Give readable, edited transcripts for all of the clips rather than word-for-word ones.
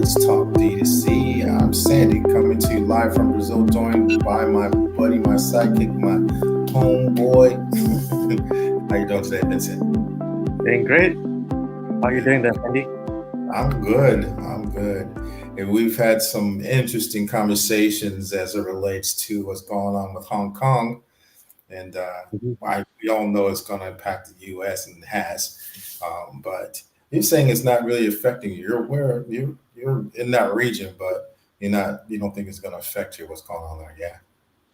Let's Talk D2C. I'm Sandy, coming to you live from Brazil, joined by my buddy, my sidekick, my homeboy. How you doing today, Vincent? Doing great. How are you doing there, Andy? I'm good. And we've had some interesting conversations as it relates to what's going on with Hong Kong. And we all know it's going to impact the U.S. and it has. But you're saying it's not really affecting you. You're aware you're in that region, but you don't think it's going to affect you. What's going on there? Yeah.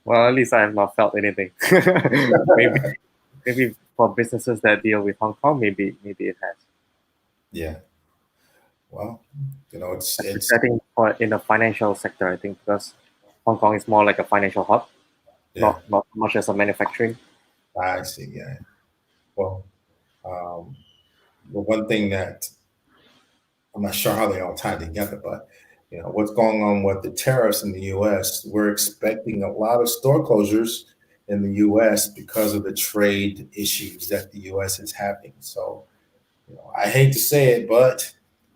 Well, at least I have not felt anything. maybe for businesses that deal with Hong Kong, maybe it has. Yeah. Well, it's I think in the financial sector, I think because Hong Kong is more like a financial hub, yeah. not much as a manufacturing. I see. Yeah. Well, um, the one thing that I'm not sure how they all tie together, but what's going on with the tariffs in the U.S. We're expecting a lot of store closures in the U.S. because of the trade issues that the U.S. is having. So, I hate to say it, but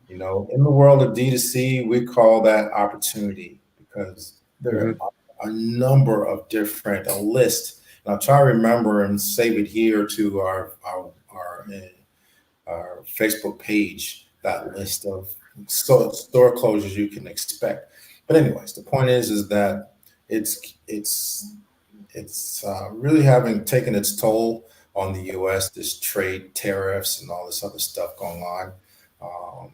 in the world of D2C, we call that opportunity because there are a number of different a list. And I'll try to remember and save it here to our Facebook page, that list of store closures you can expect. But anyways, the point is that it's really having taken its toll on the U.S. This trade tariffs and all this other stuff going on, um,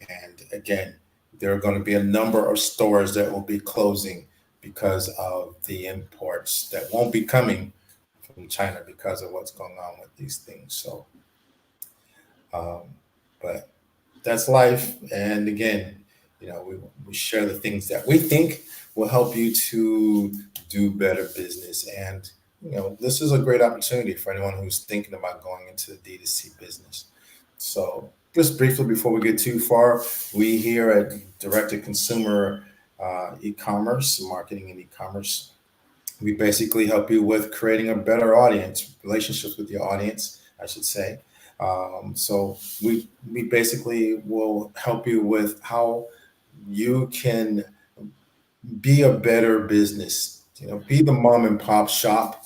and again, there are going to be a number of stores that will be closing because of the imports that won't be coming from China because of what's going on with these things. So, um, but that's life. And again, we share the things that we think will help you to do better business. And, this is a great opportunity for anyone who's thinking about going into the D2C business. So just briefly before we get too far, we here at Direct to Consumer e-commerce, marketing and e-commerce, we basically help you with creating a better audience, relationships with your audience, I should say. So we basically will help you with how you can be a better business. Be the mom and pop shop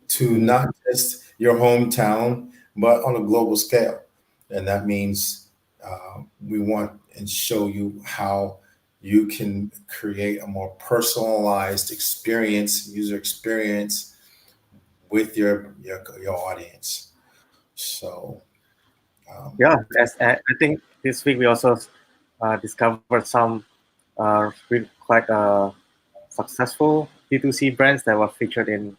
to not just your hometown, but on a global scale. And that means we want and show you how you can create a more personalized experience, user experience with your audience. So Yeah, I think this week we also discovered some really quite successful D2C brands that were featured in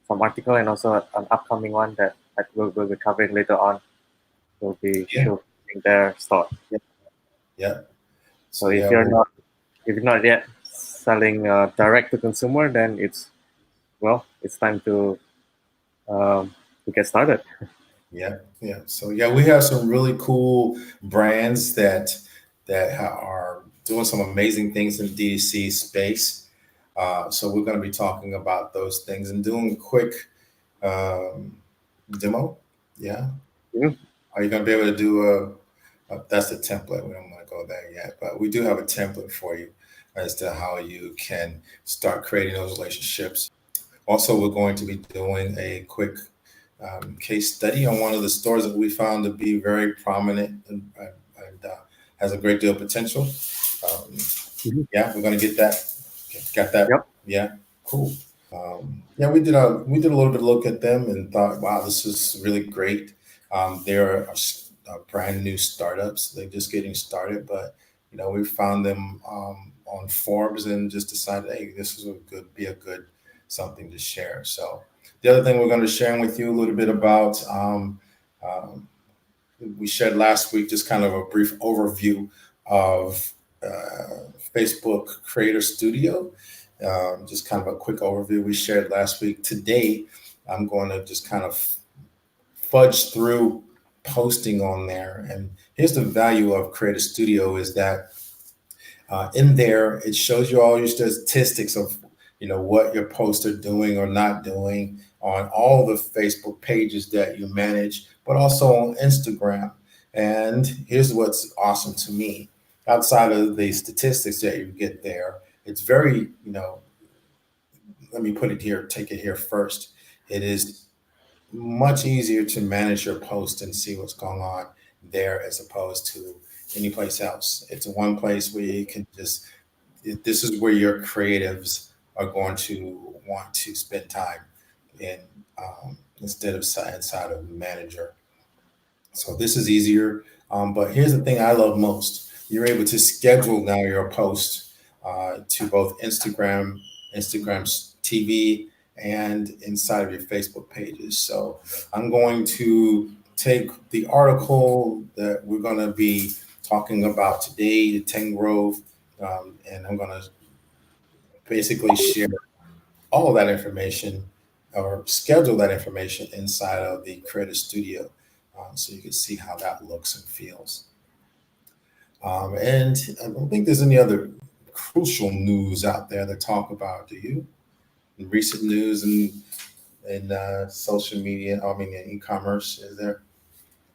some article and also an upcoming one that we'll be covering later on. Will be showcasing their store. Yeah. So if you're not yet selling direct to consumer, then it's time to get started. Yeah. So we have some really cool brands that are doing some amazing things in the D2C space. So we're going to be talking about those things and doing a quick demo. Yeah. Mhm. Are you going to be able to do that's the template. We don't want to go there yet, but we do have a template for you as to how you can start creating those relationships. Also, we're going to be doing a quick case study on one of the stores that we found to be very prominent and has a great deal of potential. Yeah, we're going to get that. Got that? Yep. Yeah, cool. Yeah, we did a little bit of look at them and thought, wow, this is really great. They're brand new startups. They're just getting started, but we found them on Forbes and just decided, hey, this is be a good something to share. So the other thing we're going to share with you a little bit about, we shared last week just kind of a brief overview of Facebook Creator Studio. Just kind of a quick overview we shared last week. Today, I'm going to just kind of fudge through posting on there. And here's the value of Creator Studio is that in there, it shows you all your statistics of what your posts are doing or not doing on all the Facebook pages that you manage, but also on Instagram. And here's what's awesome to me. outside of the statistics that you get there, it's very, let me put it here, take it here first. It is much easier to manage your post and see what's going on there as opposed to any place else. It's one place where you can just, this is where your creatives are going to want to spend time in, instead of inside of manager. So this is easier. But here's the thing I love most. You're able to schedule now your post to both Instagram's TV, and inside of your Facebook pages. So I'm going to take the article that we're going to be talking about today, the 10 Grove, and I'm going to basically share all of that information or schedule that information inside of the Creative Studio, so you can see how that looks and feels. And I don't think there's any other crucial news out there to talk about, do you? Recent news and social media, I mean, in e-commerce, is there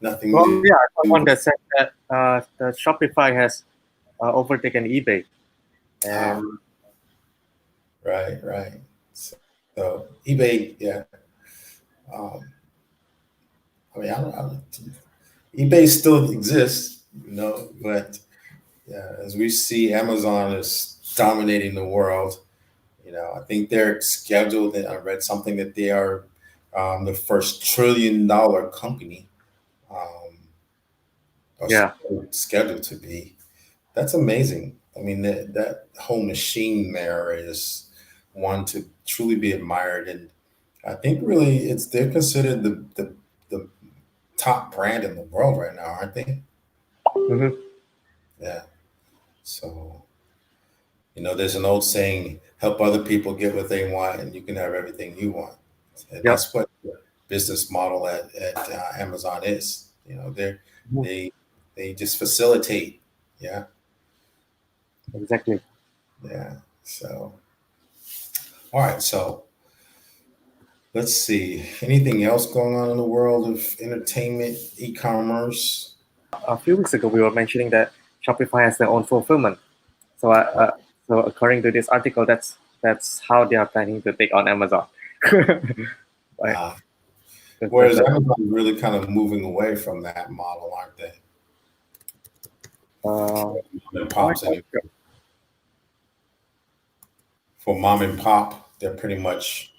nothing Well, new? yeah, I one that said that the Shopify has overtaken eBay, and Right. So eBay, yeah. Um, I mean, eBay still exists, but yeah, as we see, Amazon is dominating the world. I think they're scheduled, and I read something that they are the first $1 trillion company, um, or yeah, scheduled to be. That's amazing. I mean, that whole machine there is one to truly be admired, and I think really they're considered the top brand in the world right now, aren't they? hmm Yeah. So there's an old saying: "Help other people get what they want, and you can have everything you want." And yep, that's what the business model at Amazon is. mhm, They they just facilitate. Yeah, exactly. yeah. So, all right. So let's see. Anything else going on in the world of entertainment, e-commerce? A few weeks ago, we were mentioning that Shopify has their own fulfillment. So, so according to this article, that's how they are planning to take on Amazon. Right. Uh, That's Whereas Amazon is really kind of moving away from that model, aren't they? uh, Mom and quite pops, not anyway. sure. For mom and pop, they're pretty much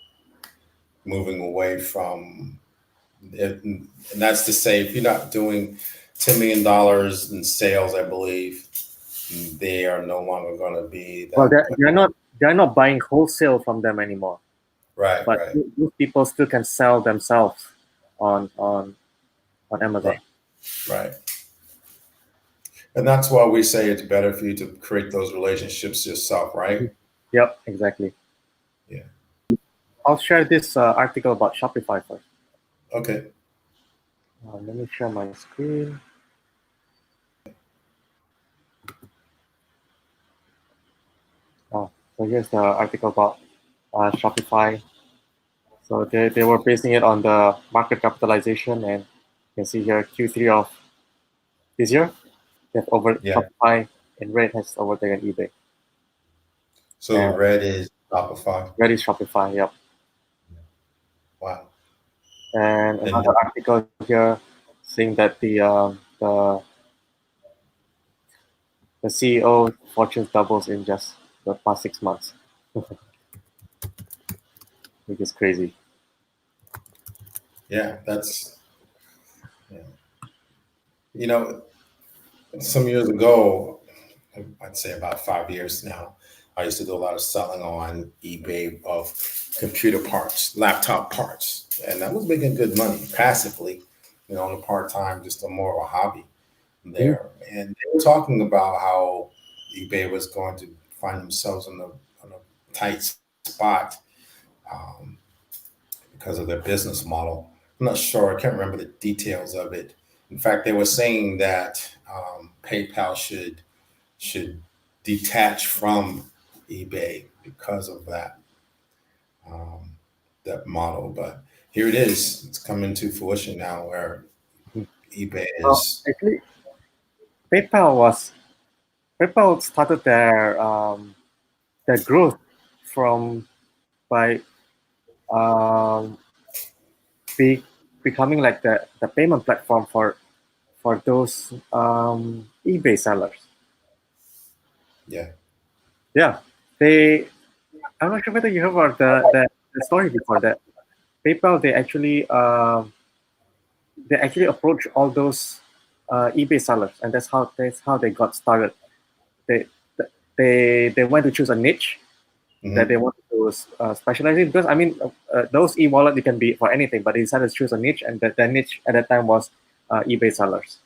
moving away from it. And that's to say, if you're not doing $10 million in sales, I believe they are no longer going to be Well, that. they're not buying wholesale from them anymore, Right, but right, those people still can sell themselves on on Amazon. right, right. And that's why we say it's better for you to create those relationships yourself, right? Yep, exactly. Yeah. I'll share this article about Shopify first. Okay. Let me share my screen. Oh, so here's the article about Shopify. So they were basing it on the market capitalization, and you can see here Q3 of this year, they've over Yeah. Shopify in red has overtaken eBay. So And red is Shopify. red is Shopify, yep. Wow. And And another article here saying that the CEO fortune doubles in just the past 6 months, which is crazy. yeah, yeah. You know, some years ago, I'd say about 5 years now, I used to do a lot of selling on eBay of computer parts, laptop parts, and I was making good money passively, on a part time, just a more of a hobby Mhm. there. And they were talking about how eBay was going to find themselves in a tight spot, um, because of their business model. I'm not sure. I can't remember the details of it. In fact, they were saying that PayPal should detach from eBay because of um, that model. But here it is. It's coming to fruition now, where eBay Well, is. actually, PayPal was PayPal started their growth from by um, be, becoming like the payment platform for those eBay sellers. Yeah. Yeah, I'm not sure whether you heard about the story before that. PayPal they actually approach all those eBay sellers, and that's how they got started. They they went to choose a niche that they Hmm. wanted to specialize in, because I mean those e-wallet, you can be for anything, but they decided to choose a niche, and that niche at that time was eBay sellers.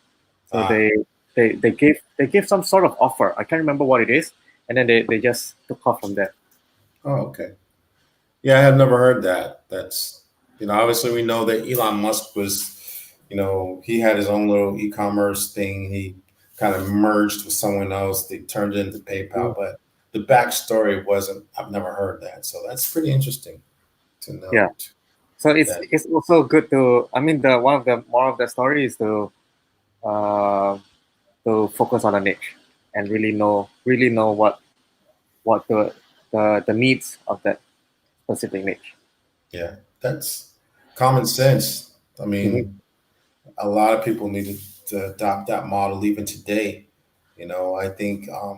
So Ah. they gave some sort of offer. I can't remember what it is, and then they just took off from there. Oh, okay. Yeah, I have never heard that. That's, obviously we know that Elon Musk was, he had his own little e-commerce thing. He kind of merged with someone else. They turned it into PayPal, Mm. but the backstory wasn't, I've never heard that. So that's pretty interesting to Yeah. note So that. it's also good to, I mean, the one of the more of the story is uh, to focus on a niche and really know what the needs of that specific niche. Yeah, that's common sense. I Mhm. mean, a lot of people need to adopt that model even today. I think, a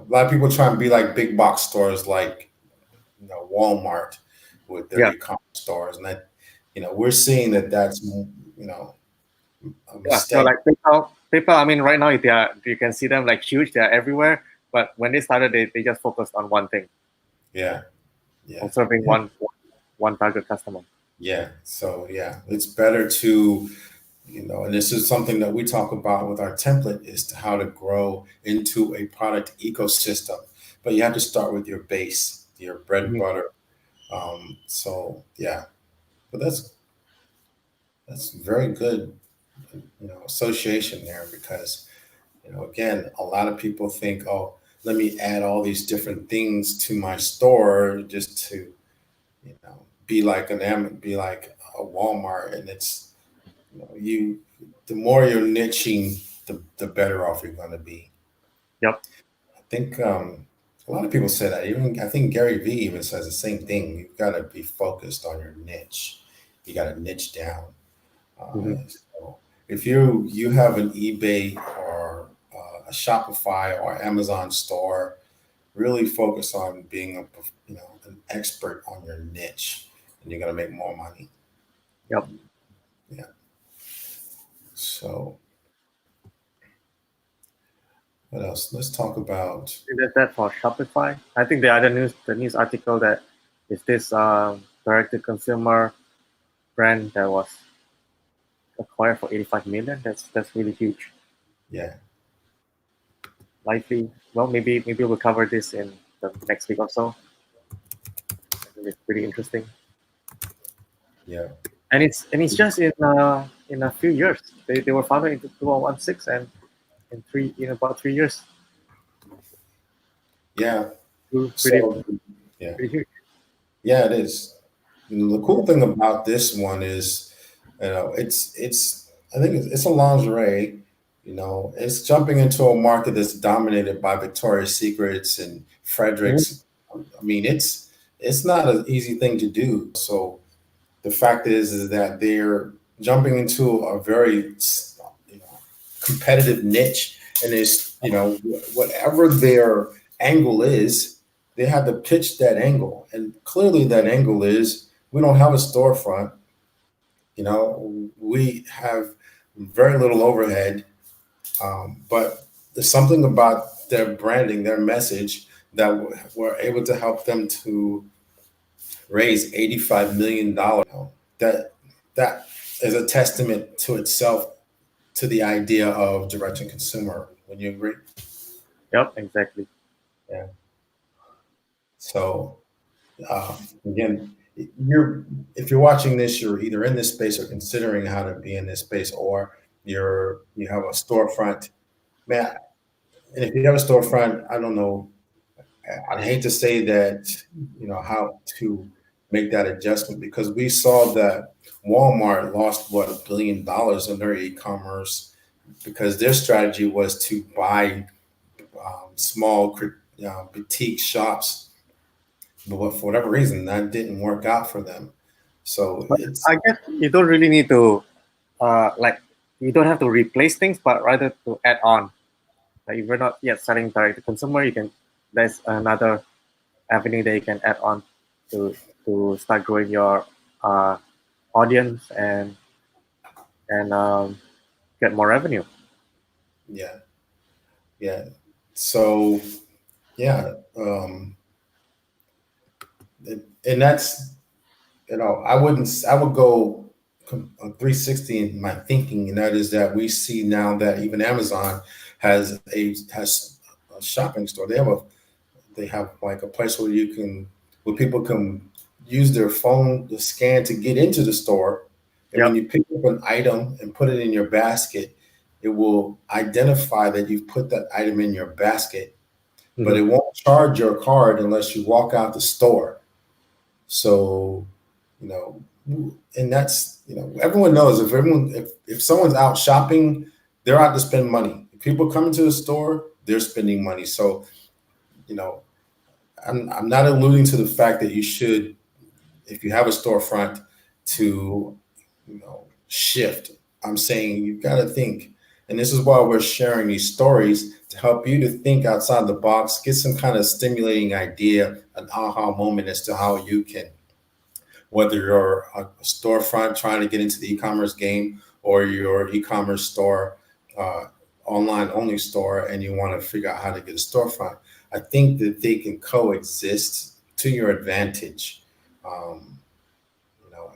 lot of people try and be like big box stores like, Walmart with their Yeah, e-commerce stores. And we're seeing that that's, a yeah. So mistake. like PayPal. I mean, right now you can see them like huge. They are everywhere. But when they started, they just focused on one thing, Yeah. Yeah. on serving Yeah. one target customer. Yeah. So, yeah, it's better to, and this is something that we talk about with our template is to how to grow into a product ecosystem. But you have to start with your base, your bread and Mhm. butter. So yeah, but that's very good, association there because, again, a lot of people think, oh, let me add all these different things to my store just to, be like be like a Walmart, and it's, the more you're niching, the better off you're going to be. Yep. I think a lot of people say that. Even I think Gary Vee even says the same thing. You've got to be focused on your niche. You got to niche down. Hmm. So if you have an eBay or a Shopify or Amazon store, really focus on being an expert on your niche, and you're going to make more money. Yep. Yeah. So what else? Let's talk about. That's that for Shopify. I think the other news article that is this direct to consumer brand that was acquired for 85 million. That's really huge. Yeah. Likely, well, maybe we'll cover this in the next week or so. I think it's pretty interesting, Yeah. and it's just in a few years. They were founded in 2016, and in about 3 years, Yeah. pretty So yeah. pretty huge. Yeah, it is. The cool thing about this one is, it's I think it's a lingerie. It's jumping into a market that's dominated by Victoria's Secrets and Mhm. Fredericks. I mean, it's not an easy thing to do. So the fact is that they're jumping into a very, competitive niche, and it's, whatever their angle is, they have to pitch that angle, and clearly that angle is we don't have a storefront. We have very little overhead, but there's something about their branding, their message, that we're able to help them to raise $85 million. That that is a testament to itself, to the idea of direct to consumer. Would you agree? Yep, exactly. Yeah. So again, you're if you're watching this, you're either in this space or considering how to be in this space, or you have a storefront, man. And if you have a storefront, I don't know. I'd hate to say that, how to make that adjustment, because we saw that Walmart lost what, $1 billion in their e-commerce because their strategy was to buy small boutique shops, but for whatever reason, that didn't work out for them. So But I guess you don't really need to like you don't have to replace things, but rather to add on. Like if you're not yet selling direct to consumer, you can there's another avenue that you can add on to start growing your uh, audience and get more revenue. yeah, yeah. So yeah, and that's I would go 360 in my thinking, and that is that we see now that even Amazon has a shopping store. They have like a place where people can use their phone to scan to get into the store, and when Yep. you pick up an item and put it in your basket, it will identify that you've put that item in your basket, but Mm-hmm. it won't charge your card unless you walk out the store. So, you know, and that's, everyone knows if someone's out shopping, they're out to spend money. If people come into the store, they're spending money. So, you know, I'm not alluding to the fact that you should, if you have a storefront, to, shift. I'm saying you've got to think. And this is why we're sharing these stories to help you to think outside the box, get some kind of stimulating idea, an aha moment as to how you can, whether you're a storefront trying to get into the e-commerce game or your e-commerce store, uh, online only store, and you want to figure out how to get a storefront. I think that they can coexist to your advantage. Um,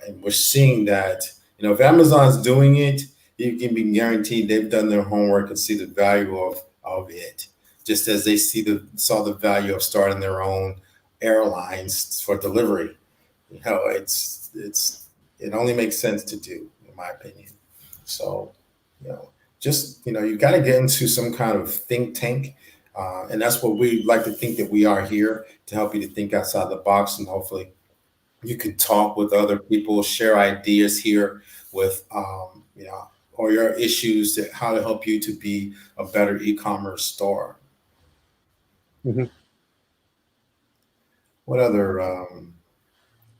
and we're seeing that, if Amazon's doing it, you can be guaranteed they've done their homework and see the value of it, just as they saw the value of starting their own airlines for delivery. It only makes sense to do, in my opinion. So, you know, you got to get into some kind of think tank. And that's what we like to think that we are here to help you to think outside the box, and hopefully you can talk with other people, share ideas here with, or your issues, that how to help you to be a better e-commerce store. Mm-hmm. What other?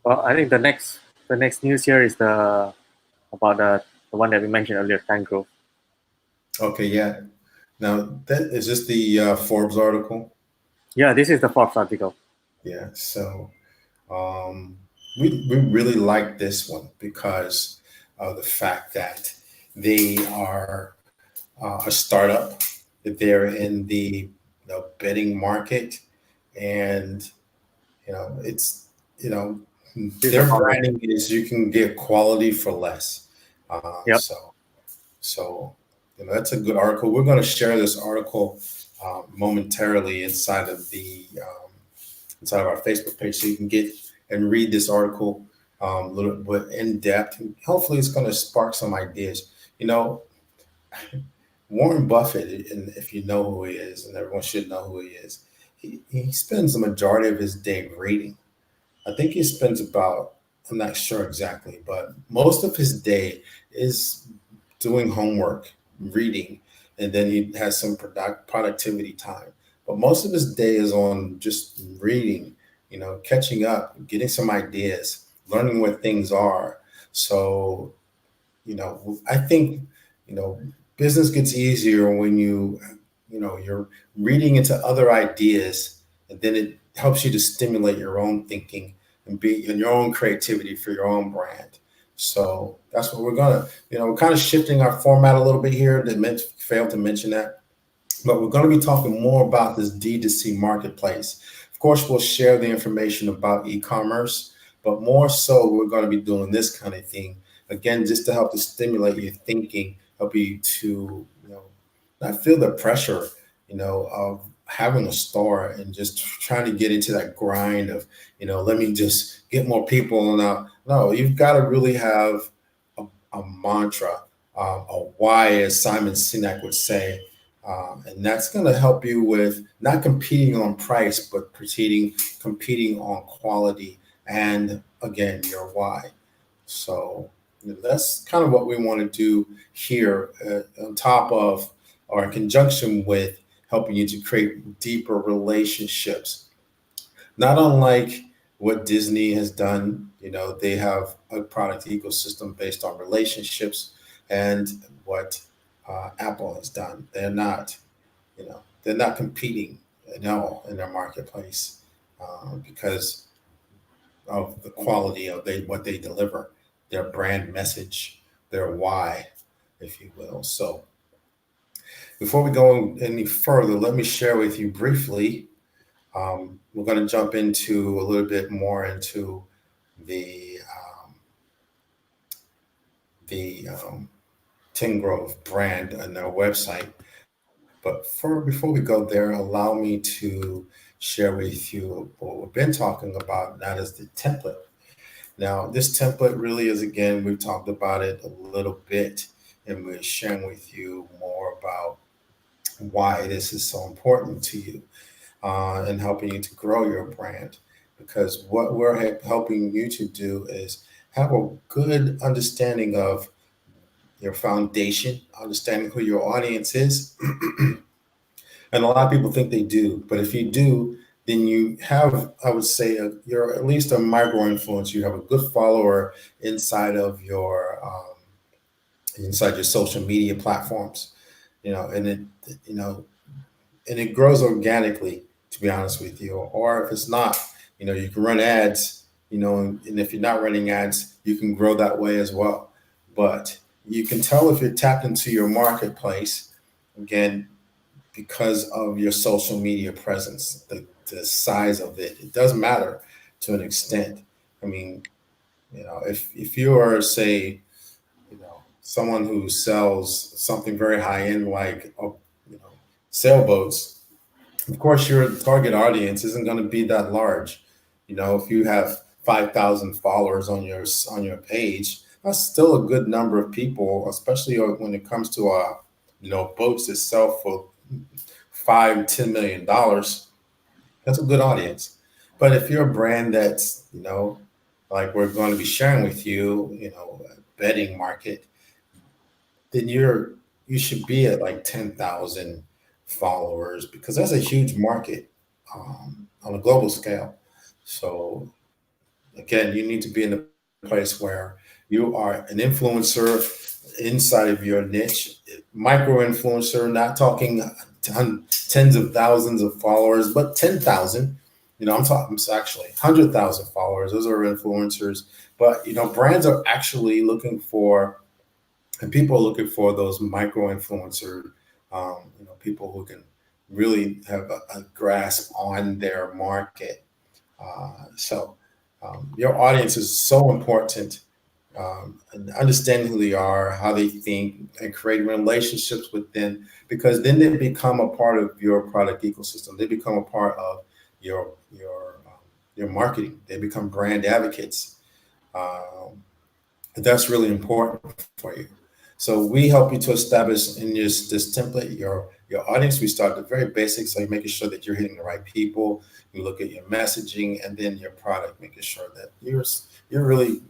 Well, I think the next news here is about the one that we mentioned earlier, Tank Growth. Okay, yeah. Now, is this the Forbes article? Yeah, this is the Forbes article. Yeah. So um, we really like this one because of the fact that they are a startup, that they're in the bedding market, and it's This is the their founder. branding is you can get quality for less. Yep. So that's a good article. We're going to share this article momentarily inside of our Facebook page, so you can get and read this article a little bit in depth, and hopefully it's going to spark some ideas. Warren Buffett, and if you know who he is, and everyone should know who he is, he spends the majority of his day reading. I think he spends about, I'm not sure exactly, but most of his day is doing homework, reading, and then he has some productivity time. But most of his day is on just reading, catching up, getting some ideas, learning where things are. So, I think, you know, business gets easier when you're reading into other ideas, and then it helps you to stimulate your own thinking and be in your own creativity for your own brand. So that's what we're kind of shifting our format a little bit here. Failed to mention that, but we're going to be talking more about this D2C marketplace. Of course, we'll share the information about e-commerce, but more so, we're going to be doing this kind of thing again, just to help to stimulate your thinking, help you to, not feel the pressure, of having a store and just trying to get into that grind of, let me just get more people. Now, no, you've got to really have a mantra, a why, as Simon Sinek would say. And that's going to help you with not competing on price, but competing on quality, and again, your why. So that's kind of what we want to do here, on top of or in conjunction with helping you to create deeper relationships. Not unlike what Disney has done. They have a product ecosystem based on relationships, and what Apple has done. They're not competing at all in their marketplace because of the quality of what they deliver, their brand message, their why, if you will. So before we go any further, let me share with you briefly. We're going to jump into a little bit more into the Tingrove brand and their website. But before we go there, allow me to share with you what we've been talking about, and that is the template. Now, this template really is, again, we've talked about it a little bit, and we're sharing with you more about why this is so important to you and helping you to grow your brand. Because what we're helping you to do is have a good understanding of your foundation, understanding who your audience is. And a lot of people think they do, but if you do, then you have, I would say, you're at least a micro influencer. You have a good follower inside of inside your social media platforms, and it grows organically. To be honest with you, or if it's not, you can run ads, and if you're not running ads, you can grow that way as well. But you can tell if you're tapped into your marketplace, again, because of your social media presence, the size of it. It does matter to an extent. I mean, if you are, say, someone who sells something very high end, like, sailboats, of course, your target audience isn't going to be that large. If you have 5,000 followers on your page, that's still a good number of people, especially when it comes to boats that sell for $5-10 million. That's a good audience. But if you're a brand that's, like we're going to be sharing with you, a bedding market, then you should be at like 10,000 followers, because that's a huge market on a global scale. So again, you need to be in a place where you are an influencer inside of your niche, micro influencer, not talking tens of thousands of followers, but 10,000. I'm talking actually 100,000 followers. Those are influencers. But brands are actually looking for, and people are looking for those micro influencer, people who can really have a grasp on their market. So your audience is so important, and understanding who they are, how they think, and creating relationships with them, because then they become a part of your product ecosystem. They become a part of your marketing. They become brand advocates. That's really important for you. So we help you to establish in this template your audience. We start at the very basics, so you're making sure that you're hitting the right people. You look at your messaging, and then your product, making sure that you're really,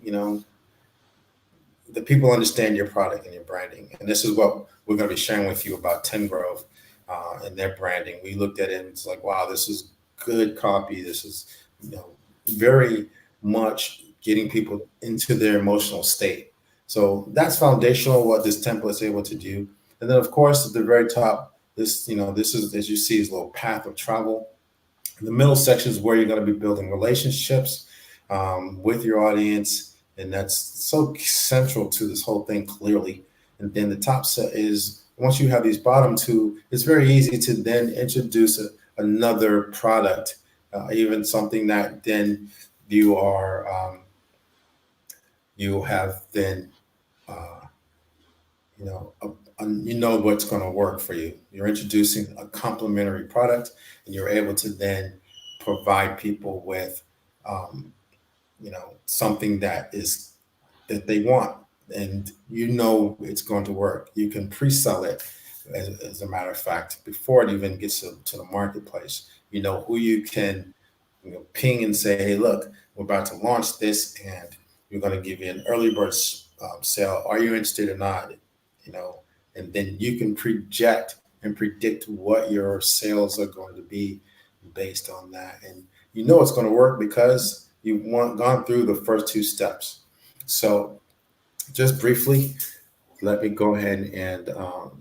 the people understand your product and your branding. And this is what we're going to be sharing with you about Tingrove and their branding. We looked at it and it's like, wow, this is good copy. This is, very much getting people into their emotional state. So that's foundational, what this template is able to do. And then, of course, at the very top, this is, as you see, is a little path of travel. The middle section is where you're going to be building relationships with your audience, and that's so central to this whole thing, clearly. And then the top set is, once you have these bottom two, it's very easy to then introduce another product, even something that then you are you have then you know what's going to work for you. You're introducing a complementary product, and you're able to then provide people with something that they want, and it's going to work. You can pre-sell it, as a matter of fact, before it even gets to the marketplace. You know who you can ping and say, hey, look, we're about to launch this, and we're going to give you an early bird sale. Are you interested or not? And then you can project and predict what your sales are going to be based on that. And you know it's going to work because you've gone through the first two steps. So just briefly, let me go ahead and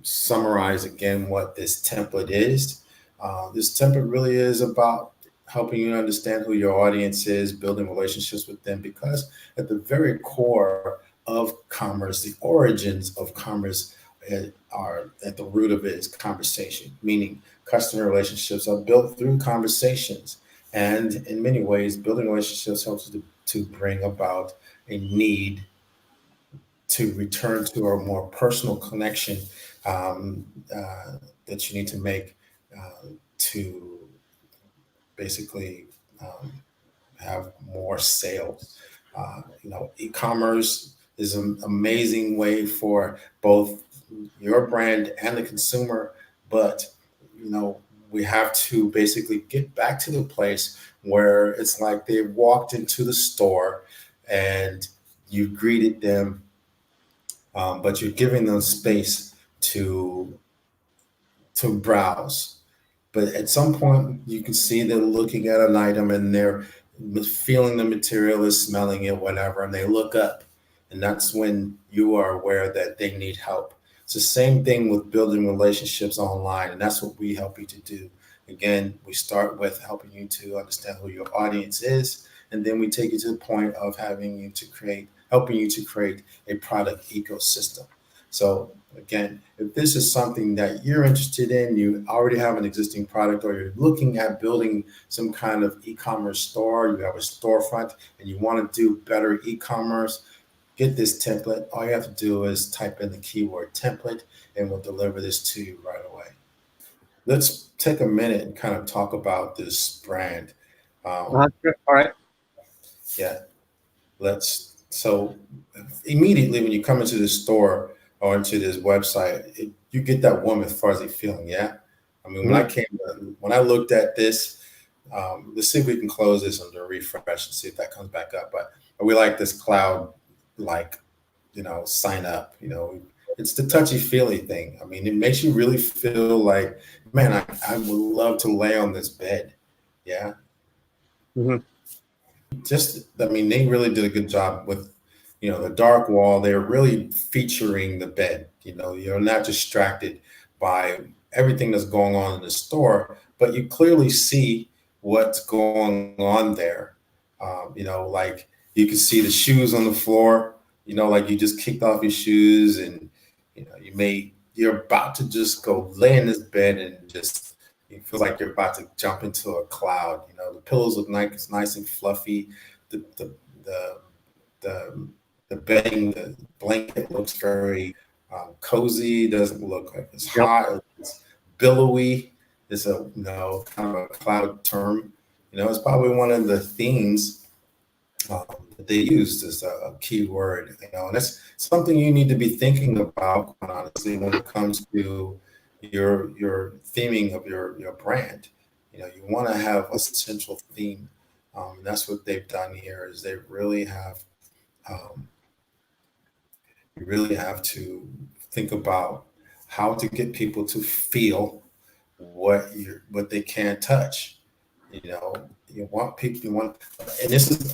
summarize again what this template is. This template really is about helping you understand who your audience is, building relationships with them, because at the very core of commerce, the origins of commerce are at the root of it is conversation, meaning customer relationships are built through conversations. And in many ways, building relationships helps to bring about a need to return to a more personal connection um, that you need to make to basically um, have more sales. E-commerce is an amazing way for both your brand and the consumer, but we have to basically get back to the place where it's like they walked into the store and you greeted them, but you're giving them space to browse. But at some point, you can see they're looking at an item and they're feeling the material, is smelling it, whatever, and they look up. And that's when you are aware that they need help. It's the same thing with building relationships online, and that's what we help you to do. Again, we start with helping you to understand who your audience is, and then we take you to the point of helping you to create a product ecosystem. So again, if this is something that you're interested in, you already have an existing product, or you're looking at building some kind of e-commerce store, you have a storefront and you want to do better e-commerce, get this template. All you have to do is type in the keyword template and we'll deliver this to you right away. Let's take a minute and kind of talk about this brand. All right. Yeah. So immediately when you come into the store or into this website, you get that warm and fuzzy feeling. Yeah. I mean, when I looked at this, let's see if we can close this under refresh and see if that comes back up. But we like this cloud, like, sign up, it's the touchy feely thing. I mean, it makes you really feel like, man, I would love to lay on this bed. Yeah. Mm-hmm. They really did a good job with, the dark wall. They're really featuring the bed. You're not distracted by everything that's going on in the store, but you clearly see what's going on there. Like you can see the shoes on the floor, like you just kicked off your shoes and, you're about to just go lay in this bed and just, it feels like you're about to jump into a cloud. The pillows look nice and fluffy. The the the the, the bedding, the blanket looks very cozy. Doesn't look like it's Yep. hot. It's billowy. It's a kind of a cloud term. It's probably one of the themes that they used as a key word. And that's something you need to be thinking about, honestly, when it comes to your theming of your brand. You want to have a central theme. And that's what they've done here. Is they really have um, you really have to think about how to get people to feel what they can't touch. You want people. And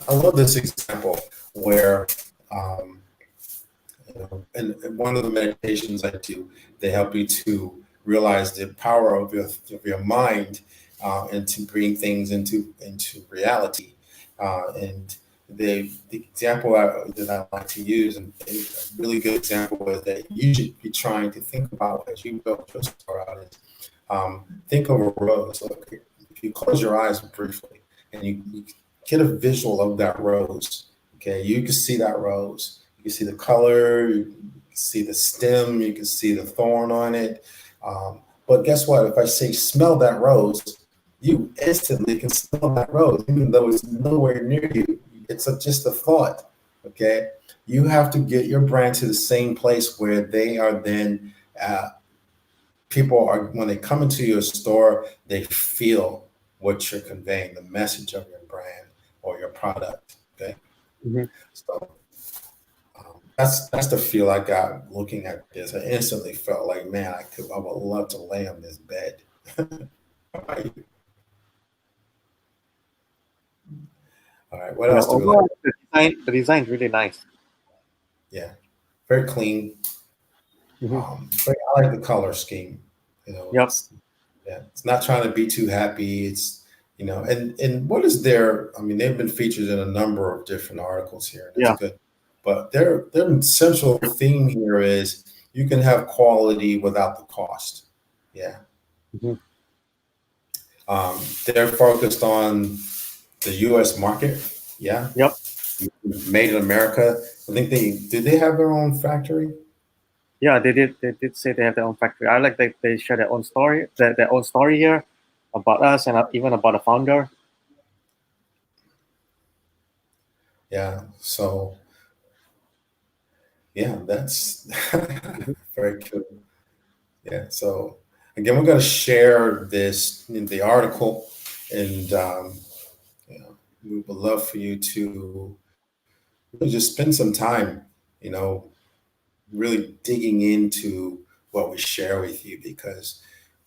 I love this example where um, and one of the meditations I do, they help you to realize the power of your mind and to bring things into reality. And the example that I like to use, and a really good example is that you should be trying to think about as you go to a store out is think of a rose. Look, if you close your eyes briefly and you get a visual of that rose, okay, you can see that rose. You can see the color, you can see the stem, you can see the thorn on it. But guess what? If I say smell that rose, you instantly can smell that rose, even though it's nowhere near you. It's just a thought. Okay. You have to get your brand to the same place where they are then, people are, when they come into your store, they feel what you're conveying, the message of your brand or your product. Okay. Mm-hmm. So that's the feel I got looking at this. I instantly felt like, man, I would love to lay on this bed. All right, what else do we like? Overall, the design is really nice. Yeah, very clean. Hmm. I like the color scheme. You know, Yep. it's not trying to be too happy. It's and what is their? I mean, they've been featured in a number of different articles here, and that's Yeah. good. But their central theme here is you can have quality without the cost. Yeah. Hmm. They're focused on the U.S. market. Yeah, Yep. made in America. I think they have their own factory. Yeah, they did. They did say they have their own factory. I like that they share their own story, their own story here about us and even about the founder. Yeah. So yeah, that's Mhm. very cool. Yeah. So again, we're going to share this in the article, and we would love for you to really just spend some time, you know, really digging into what we share with you because,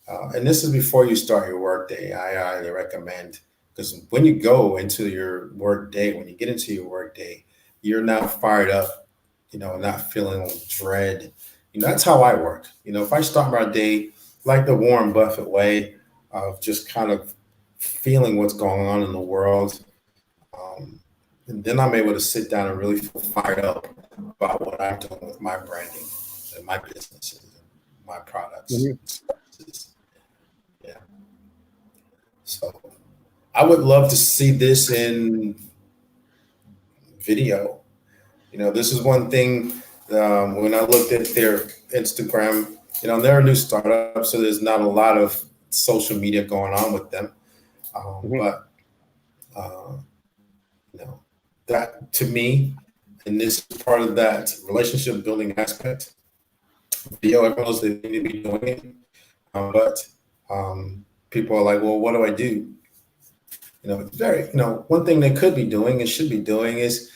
and this is before you start your work day. I highly recommend because when you go into your work day, when you get into your work day, you're now fired up, not feeling dread. That's how I work. If I start my day like the Warren Buffett way of just kind of feeling what's going on in the world, um, and then I'm able to sit down and really feel fired up about what I'm doing with my branding and my businesses and my products Mhm. and services. Yeah. So I would love to see this in video. This is one thing when I looked at their Instagram, they're a new startup, so there's not a lot of social media going on with them. Mhm. But, uh, that to me, and this is part of that relationship building aspect, video, everyone knows they need to be doing it. But people are like, well, what do I do? It's very, one thing they could be doing and should be doing is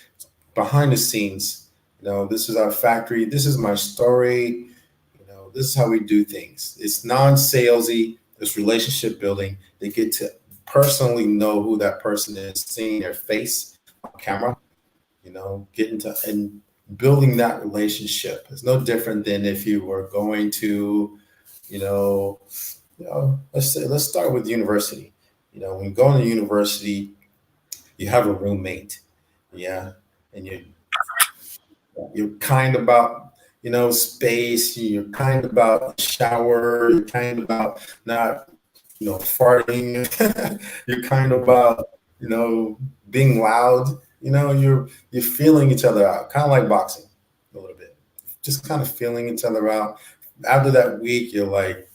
behind the scenes. This is our factory. This is my story. This is how we do things. It's non-salesy. It's relationship building. They get to personally know who that person is, seeing their face on camera. Getting to and building that relationship. It's no different than if you were going to, you know, let's start with university. When you go into university, you have a roommate, yeah, and you're kind about space. You're kind about shower. You're kind about not farting. You're kind about being loud. You're feeling each other out, kind of like boxing a little bit. Just kind of feeling each other out. After that week, you're like,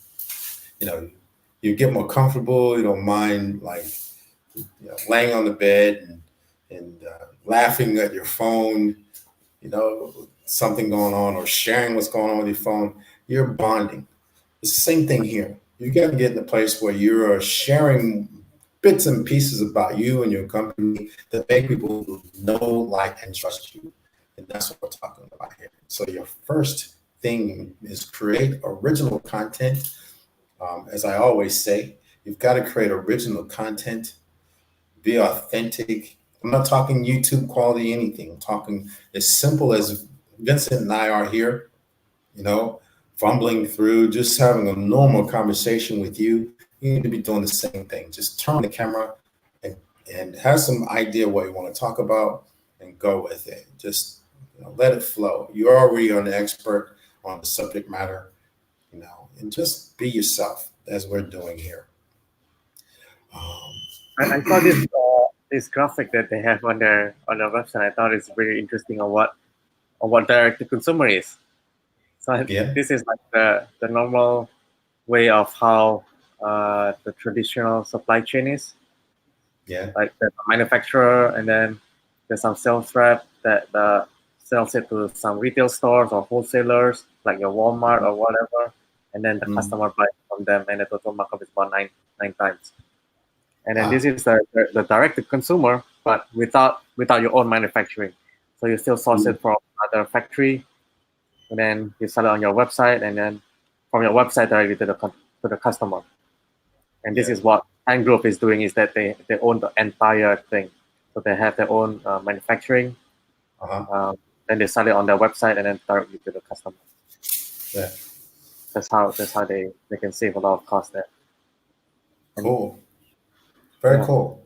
you know, you get more comfortable. You don't mind like laying on the bed and laughing at your phone, something going on or sharing what's going on with your phone. You're bonding. It's the same thing here. You got to get in a place where you're sharing bits and pieces about you and your company that make people know, like, and trust you. And that's what we're talking about here. So your first thing is create original content. As I always say, you've got to create original content, be authentic. I'm not talking YouTube quality, anything. I'm talking as simple as Vincent and I are here, you know, fumbling through, just having a normal conversation with you. You need to be doing the same thing. Just turn on the camera and, and have some idea what you want to talk about and go with it. Just let it flow. You're already an expert on the subject matter, and just be yourself as we're doing here. I saw this graphic that they have on their website. I thought it's very interesting on what direct to consumer is. So Yeah, this is like the normal way of how the traditional supply chain is. yeah. Like the manufacturer, and then there's some sales rep that sells it to some retail stores or wholesalers, like your Walmart or whatever, and then the Mm. customer buys from them, and the total markup is about nine times. And then this Wow. is the direct to consumer, but without your own manufacturing. So you still source it from another factory, and then you sell it on your website, and then from your website directly to the customer. And this is what Time Group is doing, is that they own the entire thing. So they have their own manufacturing, then they sell it on their website and then directly to the customer. Yeah. That's how they can save a lot of cost there. Cool. Very cool.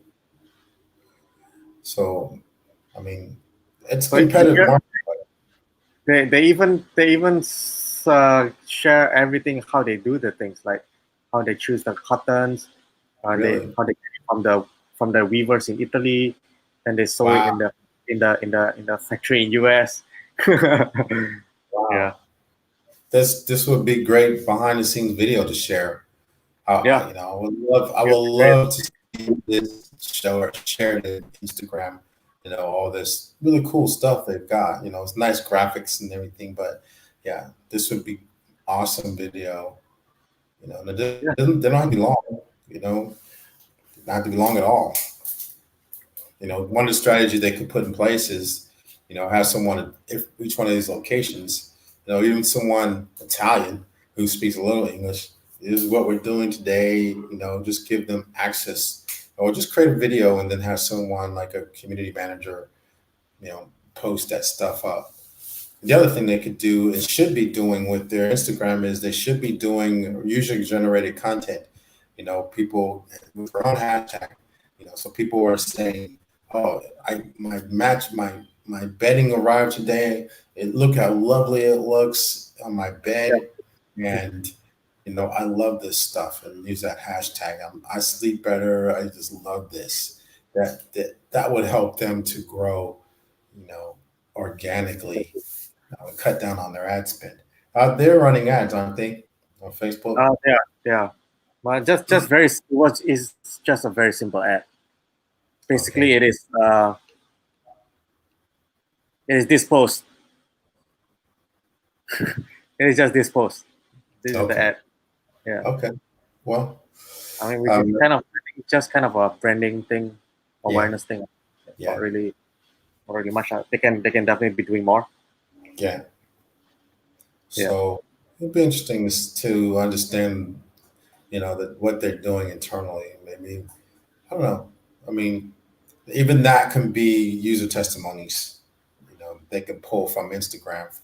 So, I mean, it's competitive market. They even share everything, how they do the things, like how they choose the cottons, how they get it from the weavers in Italy, and they sew it in the factory in US. Yeah. This would be great behind the scenes video to share. I would love to see this show or share it on Instagram. All this really cool stuff they've got. It's nice graphics and everything, but yeah, this would be awesome video. And they don't have to be long. Not to be long at all. One of the strategies they could put in place is, have someone if each one of these locations, even someone Italian who speaks a little English. This is what we're doing today. Just give them access, or just create a video and then have someone like a community manager, post that stuff up. The other thing they could do and should be doing with their Instagram is they should be doing user generated content. People with their own hashtag. So people are saying, "Oh, my bedding arrived today. Look how lovely it looks on my bed, and I love this stuff." And use that hashtag. I sleep better. I just love this. That would help them to grow, organically. Cut down on their ad spend. They're running ads, aren't they, on Facebook? Yeah. Well, just very is just a very simple ad. Basically, it is this post. It is just this post. This is the ad. Yeah. Okay. Well, I mean, which is kind of a branding thing, awareness thing. Not really much. They can definitely be doing more. Yeah. So it'd be interesting to understand, that what they're doing internally. Maybe, I don't know. I mean, even that can be user testimonies. They can pull from Instagram,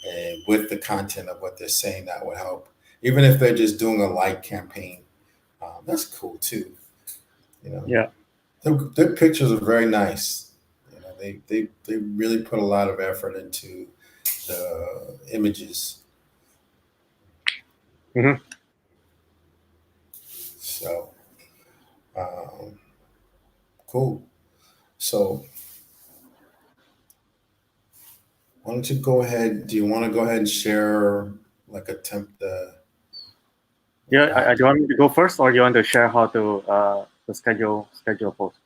and with the content of what they're saying, that would help. Even if they're just doing a like campaign, that's cool too. Yeah. Their pictures are very nice. They really put a lot of effort into the images. Mm-hmm. So, cool. So, why don't you go ahead? Do you want to go ahead and share, attempt the? Yeah. Do you want me to go first, or do you want to share how to schedule a post?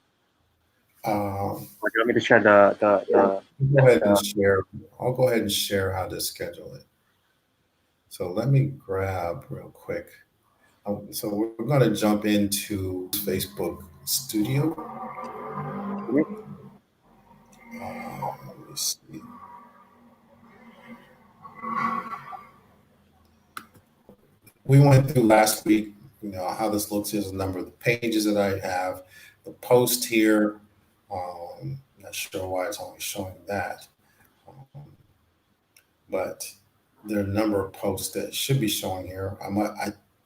Or do you want me to share the? Go ahead and share. I'll go ahead and share how to schedule it. So let me grab real quick. So we're going to jump into Facebook Studio. Let me see. We went through last week, how this looks. Is a number of the pages that I have, the post here. Not sure why it's only showing that, but there are a number of posts that should be showing here.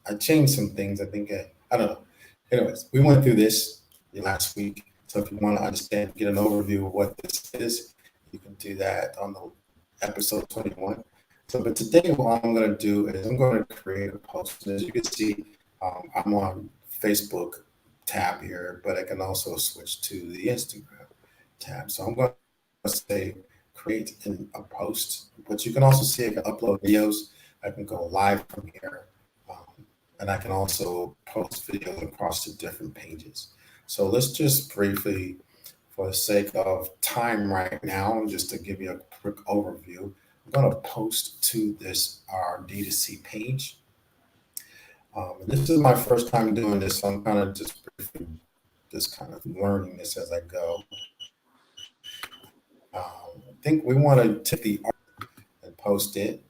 I changed some things. I think I don't know. Anyways, we went through this last week. So if you want to understand, get an overview of what this is, you can do that on the episode 21. So, but today what I'm going to do is I'm going to create a post. And as you can see, I'm on Facebook tab here, but I can also switch to the Instagram tab. So I'm going to say create a post, but you can also see I can upload videos. I can go live from here. And I can also post videos across the different pages. So let's just briefly, for the sake of time right now, just to give you a quick overview, I'm going to post to our D2C page. This is my first time doing this, so I'm kind of just learning this as I go. think we want to take the art and post it.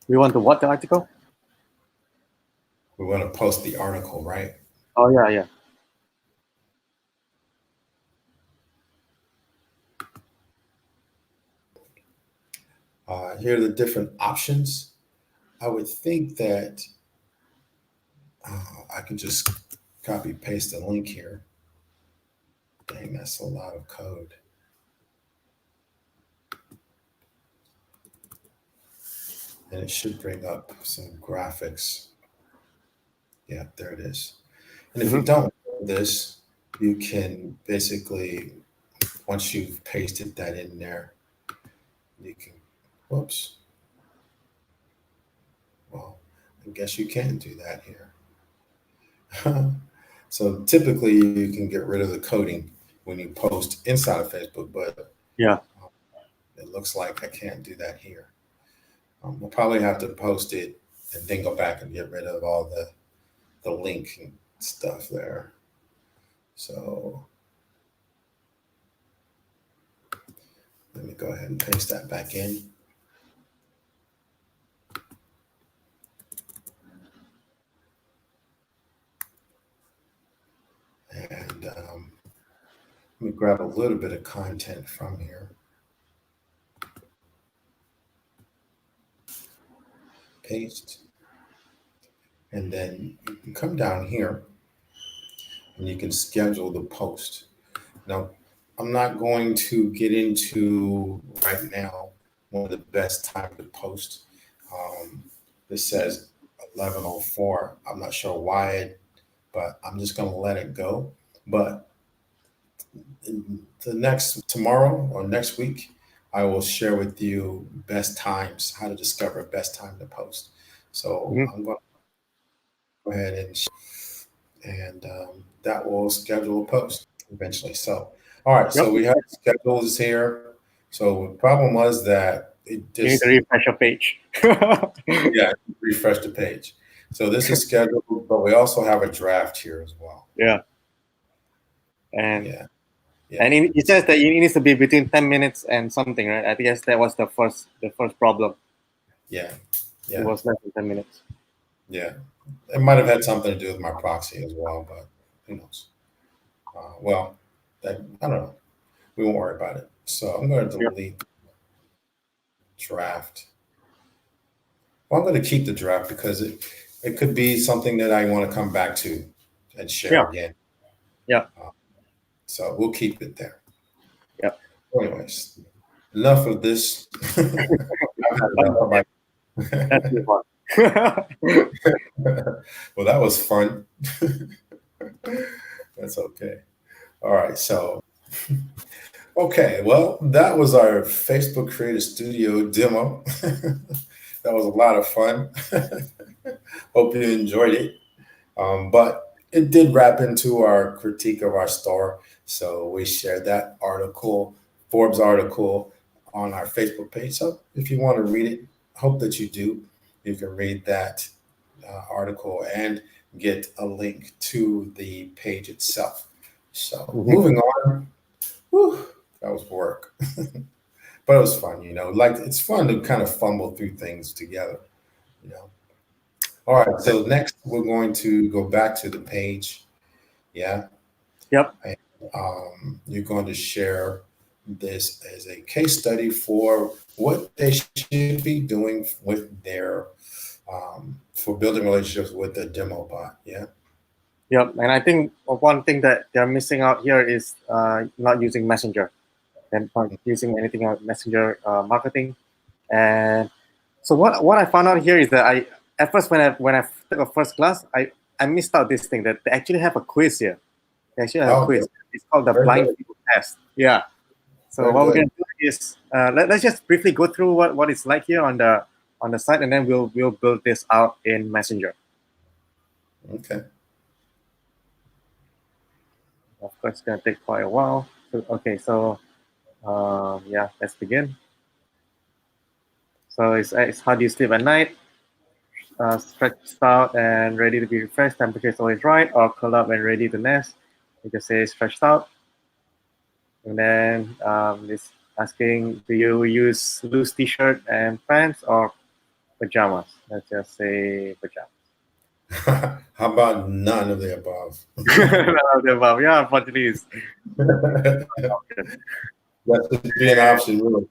We want to what the article? We want to post the article, right? Oh yeah. Here are the different options. I would think that I can just copy paste the link here. Dang, that's a lot of code. And it should bring up some graphics. Yeah, there it is. And if you don't know this, you can basically, once you've pasted that in there, you can, whoops. Well, I guess you can do that here. So typically you can get rid of the coding when you post inside of Facebook, but yeah, it looks like I can't do that here. We'll probably have to post it and then go back and get rid of all the link and stuff there. So let me go ahead and paste that back in. And let me grab a little bit of content from here. Paste. And then you can come down here and you can schedule the post. Now, I'm not going to get into right now one of the best time to post. This says 11:04. I'm not sure why, but I'm just going to let it go. But tomorrow or next week, I will share with you best times, how to discover best time to post. So I'm going to go ahead and that will schedule a post eventually. So, all right. So we have schedules here. So the problem was that it just, you need to refresh your page. yeah, refresh the page. So this is scheduled, but we also have a draft here as well. Yeah. And yeah. And it says that it needs to be between 10 minutes and something, right? I guess that was the first problem. Yeah. It was less than 10 minutes. Yeah. It might have had something to do with my proxy as well, but who knows? Well, I don't know. We won't worry about it. So I'm going to delete draft. Well, I'm going to keep the draft because it could be something that I want to come back to and share again. Yeah. So we'll keep it there. Yeah. Anyways, enough of this. Well, that was fun. That's okay. All right. So, okay. Well, that was our Facebook Creator Studio demo. That was a lot of fun. Hope you enjoyed it. But it did wrap into our critique of our store. So we shared that article, Forbes article, on our Facebook page. So if you want to read it, hope that you do. You can read that article and get a link to the page itself. So moving on, whew, that was work. But it was fun, like it's fun to kind of fumble through things together, All right, so next we're going to go back to the page. Yeah. Yep. And, you're going to share this as a case study for what they should be doing with their for building relationships with the demo bot. Yeah. Yep. And I think one thing that they're missing out here is not using Messenger and not using anything like Messenger marketing. And so what I found out here is that at first when I took a first class, I missed out this thing that they actually have a quiz here. They actually have a quiz. Good. It's called the blind field test. Yeah. So what we're going to do is let's just briefly go through what it's like here on the site, and then we'll build this out in Messenger. Okay. Of course, it's going to take quite a while. Okay, so yeah, let's begin. So it's how do you sleep at night? Stretched out and ready to be refreshed. Temperature is always right, or curled up and ready to nest. You can say stretched out. And then it's asking, do you use loose t-shirt and pants or pajamas? Let's just say pajamas. How about none of the above? None of the above. Yeah, unfortunately, it's That should be an option, really.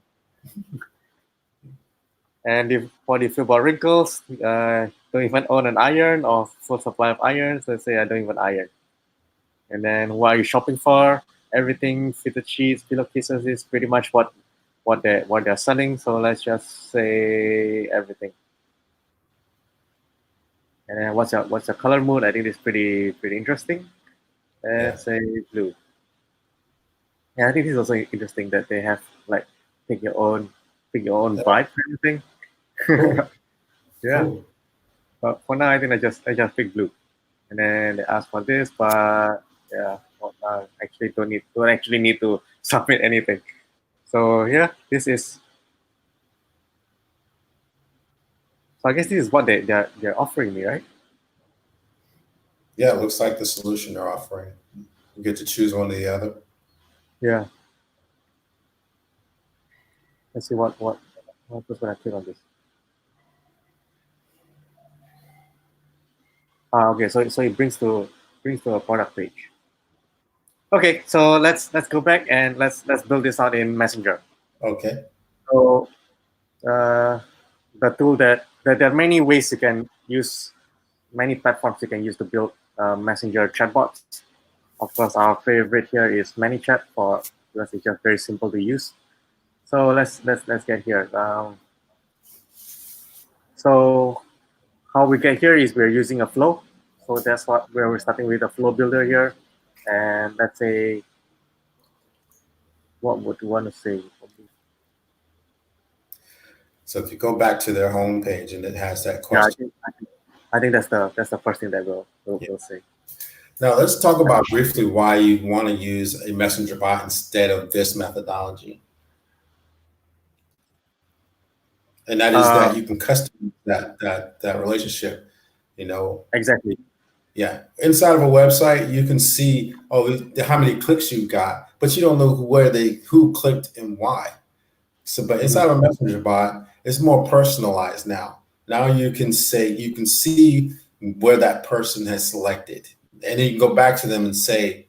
And if for the football wrinkles, don't even own an iron or full supply of irons. Let's say I don't even iron. And then what are you shopping for? Everything, fitted sheets, pillowcases is pretty much what they're selling. So let's just say everything. And then what's your color mood? I think it's pretty interesting. Let's say blue. Yeah, I think this is also interesting that they have like pick your own vibe kind of thing. Cool. Yeah. Cool. But for now, I think I just pick blue. And then they ask for this, but yeah, actually don't actually need to submit anything. So yeah, this is. So I guess this is what they're offering me, right? Yeah, it looks like the solution they're offering. You get to choose one or the other. Yeah. Let's see what was when I click on this. Okay, so it brings to a product page. Okay, so let's go back and let's build this out in Messenger. Okay. So the tool that there are many ways you can use, many platforms you can use to build Messenger chatbots. Of course, our favorite here is ManyChat because it's just very simple to use. So let's get here. So how we get here is we're using a flow. So that's where we're starting with a flow builder here. And let's say, what would you want to say? So if you go back to their homepage and it has that Yeah, question. I think that's the first thing that we'll say. Now let's talk about briefly why you want to use a messenger bot instead of this methodology. And that is that you can customize that relationship, you know. Exactly. Yeah. Inside of a website, you can see how many clicks you got, but you don't know who clicked and why. So, but inside of a messenger bot, it's more personalized now. Now you can see where that person has selected, and then you can go back to them and say,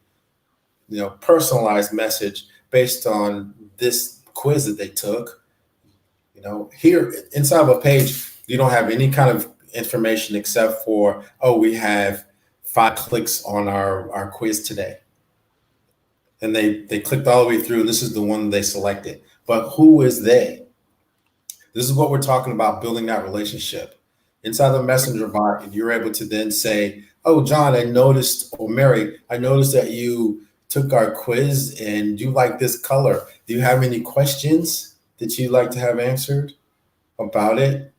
personalized message based on this quiz that they took. Here inside of a page, you don't have any kind of information except for, we have 5 clicks on our quiz today. And they clicked all the way through. This is the one they selected. But who is they? This is what we're talking about, building that relationship. Inside the messenger bot, you're able to then say, oh, John, or Mary, I noticed that you took our quiz and you like this color. Do you have any questions that you'd like to have answered about it?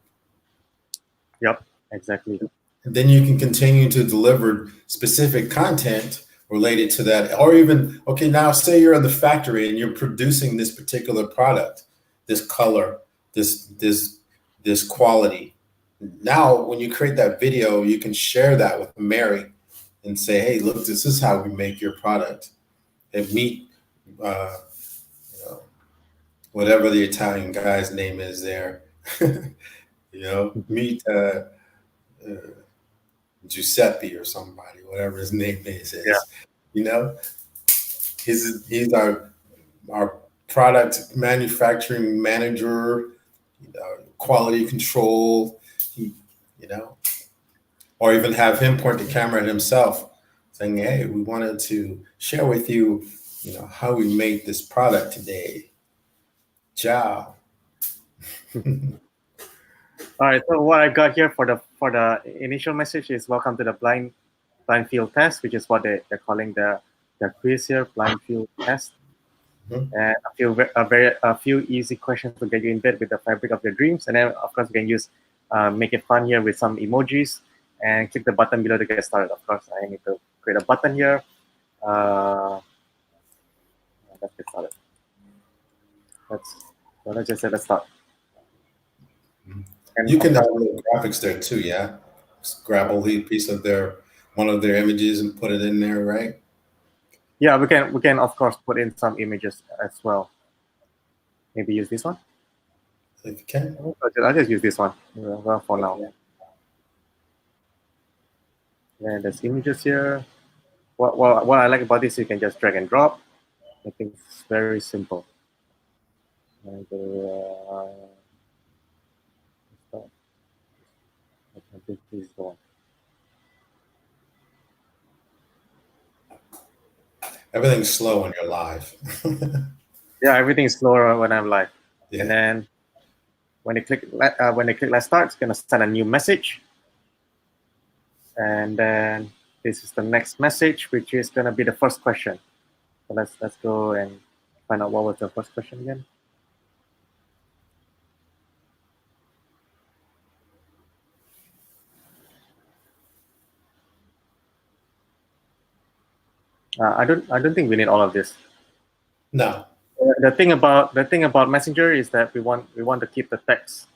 Yep, exactly. And then you can continue to deliver specific content related to that. Or even, okay, now say you're in the factory and you're producing this particular product, this color, this quality. Now, when you create that video, you can share that with Mary and say, hey, look, this is how we make your product. And meet, whatever the Italian guy's name is there. Meet Giuseppe or somebody, whatever his name is. Yeah. He's our product manufacturing manager, quality control, or even have him point the camera at himself saying, hey, we wanted to share with you, how we made this product today. Ciao. All right. So what I got here for the initial message is welcome to the blind field test, which is what they're calling the quiz here, blind field test. Mm-hmm. And a few easy questions to get you in bed with the fabric of your dreams. And then of course we can use make it fun here with some emojis and click the button below to get started. Of course, I need to create a button here. Let's get started. Let's just say let's start. And you can have little graphics there too, yeah. Just grab a lead piece of one of their images and put it in there, right? Yeah, we can of course put in some images as well. Maybe use this one. If you can. I'll just use this one for now. And there's images here. What I like about this, you can just drag and drop. I think it's very simple. And, this is the one. Everything's slow when you're live. Yeah, everything is slower when I'm live. Yeah. And then when they click let's start, it's gonna send a new message. And then this is the next message, which is gonna be the first question. So let's go and find out what was the first question again. I don't think we need all of this. No. The thing about Messenger is that we want to keep the text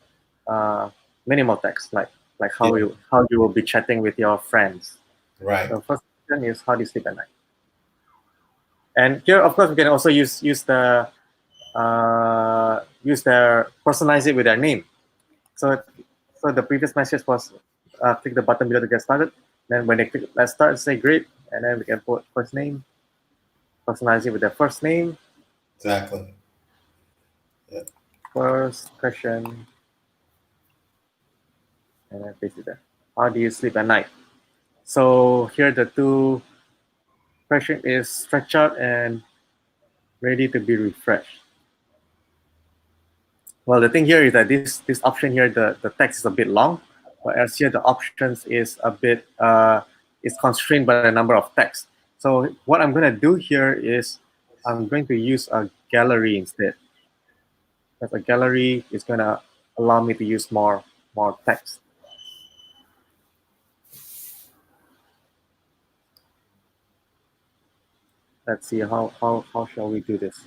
minimal text, like how you will be chatting with your friends. Right. So first question is, how do you sleep at night? And here, of course, we can also use their personalize it with their name. So the previous message was click the button below to get started. Then when they click let's start, say great, and then we can put first name, personalize it with their first name. Exactly. Yeah. First question, and then paste it there. How do you sleep at night? So here the two question is stretch out and ready to be refreshed. Well, the thing here is that this option here, the text is a bit long, whereas here the options is a bit is constrained by the number of text. So what I'm going to do here is I'm going to use a gallery instead. Because a gallery is going to allow me to use more text. Let's see how shall we do this.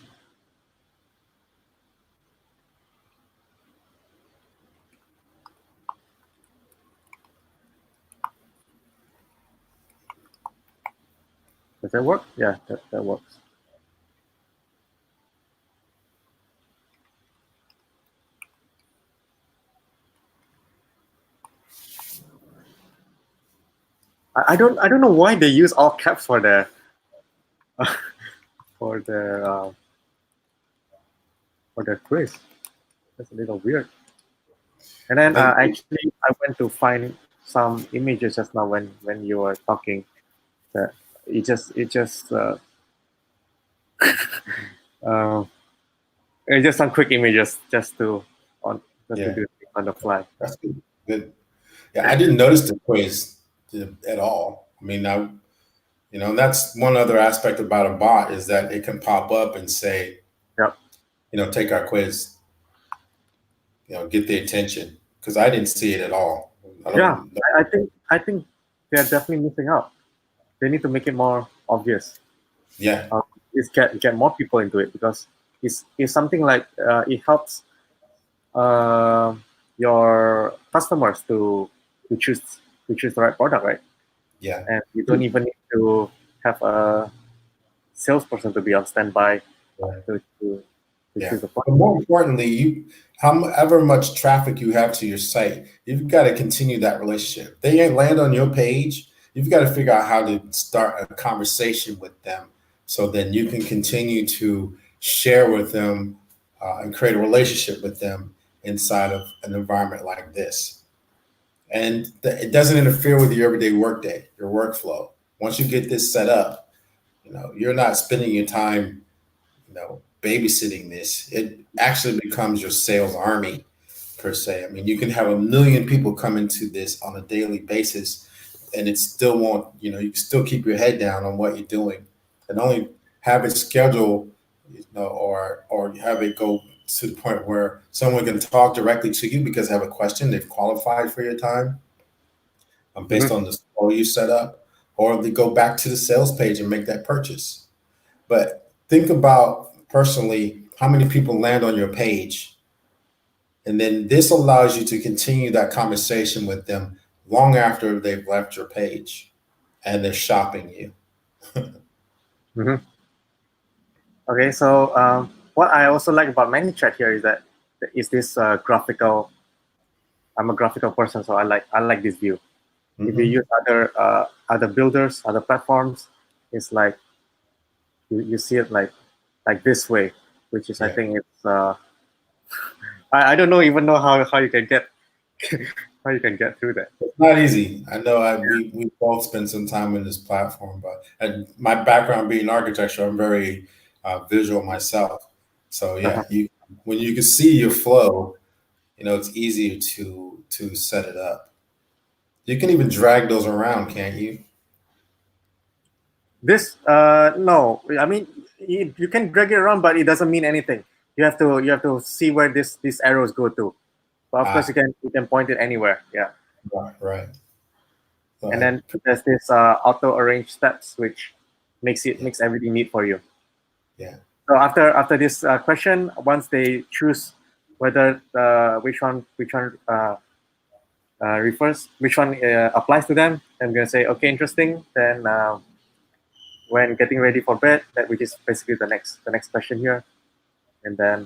Does that work? Yeah, that works. I don't know why they use all caps for the for the quiz. That's a little weird. And then actually, I went to find some images just now when you were talking. That it's just it's just some quick images just to do it on the fly. That's good. Yeah, I didn't notice the quiz at all. I mean, that's one other aspect about a bot is that it can pop up and say, Yep. Take our quiz, get the attention, because I didn't see it at all. I think they're definitely missing out. They need to make it more obvious. Yeah. Is get more people into it, because it's something like it helps your customers to choose the right product, right? Yeah. And you don't even need to have a salesperson to be on standby to choose the product. But more importantly, however much traffic you have to your site, you've got to continue that relationship. They ain't land on your page. You've got to figure out how to start a conversation with them, so then you can continue to share with them and create a relationship with them inside of an environment like this. And it doesn't interfere with your everyday workday, your workflow. Once you get this set up, you're not spending your time, babysitting this. It actually becomes your sales army, per se. I mean, you can have 1 million people come into this on a daily basis, and it still won't, you can still keep your head down on what you're doing, and only have it scheduled, or have it go to the point where someone can talk directly to you because they have a question, they've qualified for your time based on the flow you set up, or they go back to the sales page and make that purchase. But think about personally how many people land on your page, and then this allows you to continue that conversation with them long after they've left your page and they're shopping you. Mm-hmm. Okay, so what I also like about ManyChat here is that is this graphical. I'm a graphical person, so I like this view. If you Mm-hmm. use other builders, other platforms, it's like you see it like this way, which is I Yeah. think it's I don't know even know how you can get how you can get through that. It's not easy. I know we both spent some time in this platform, but and my background being architecture, I'm very visual myself. So Uh-huh. yeah, you when you can see your flow, it's easier to set it up. You can even drag those around, can't you? This no, I mean you can drag it around, but it doesn't mean anything. You have to see where these arrows go to. But of course, Ah, you can point it anywhere. Yeah, right, right. So and then there's this auto arrange steps, which yeah, makes everything neat for you. yeah. So after this question, once they choose whether which one applies to them, I'm gonna say okay, interesting. Then when getting ready for bed, that which is basically the next question here, and then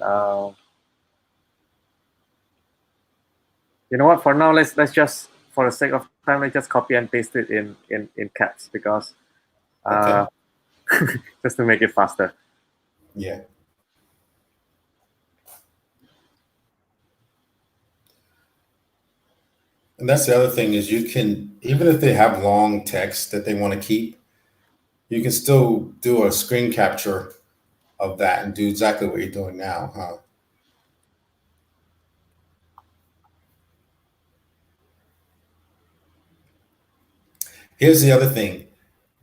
you know what? For now, let's just for the sake of time, let's just copy and paste it in caps because uh, Okay. just to make it faster. Yeah. And that's the other thing is you can even if they have long text that they want to keep, you can still do a screen capture of that and do exactly what you're doing now, huh? Here's the other thing.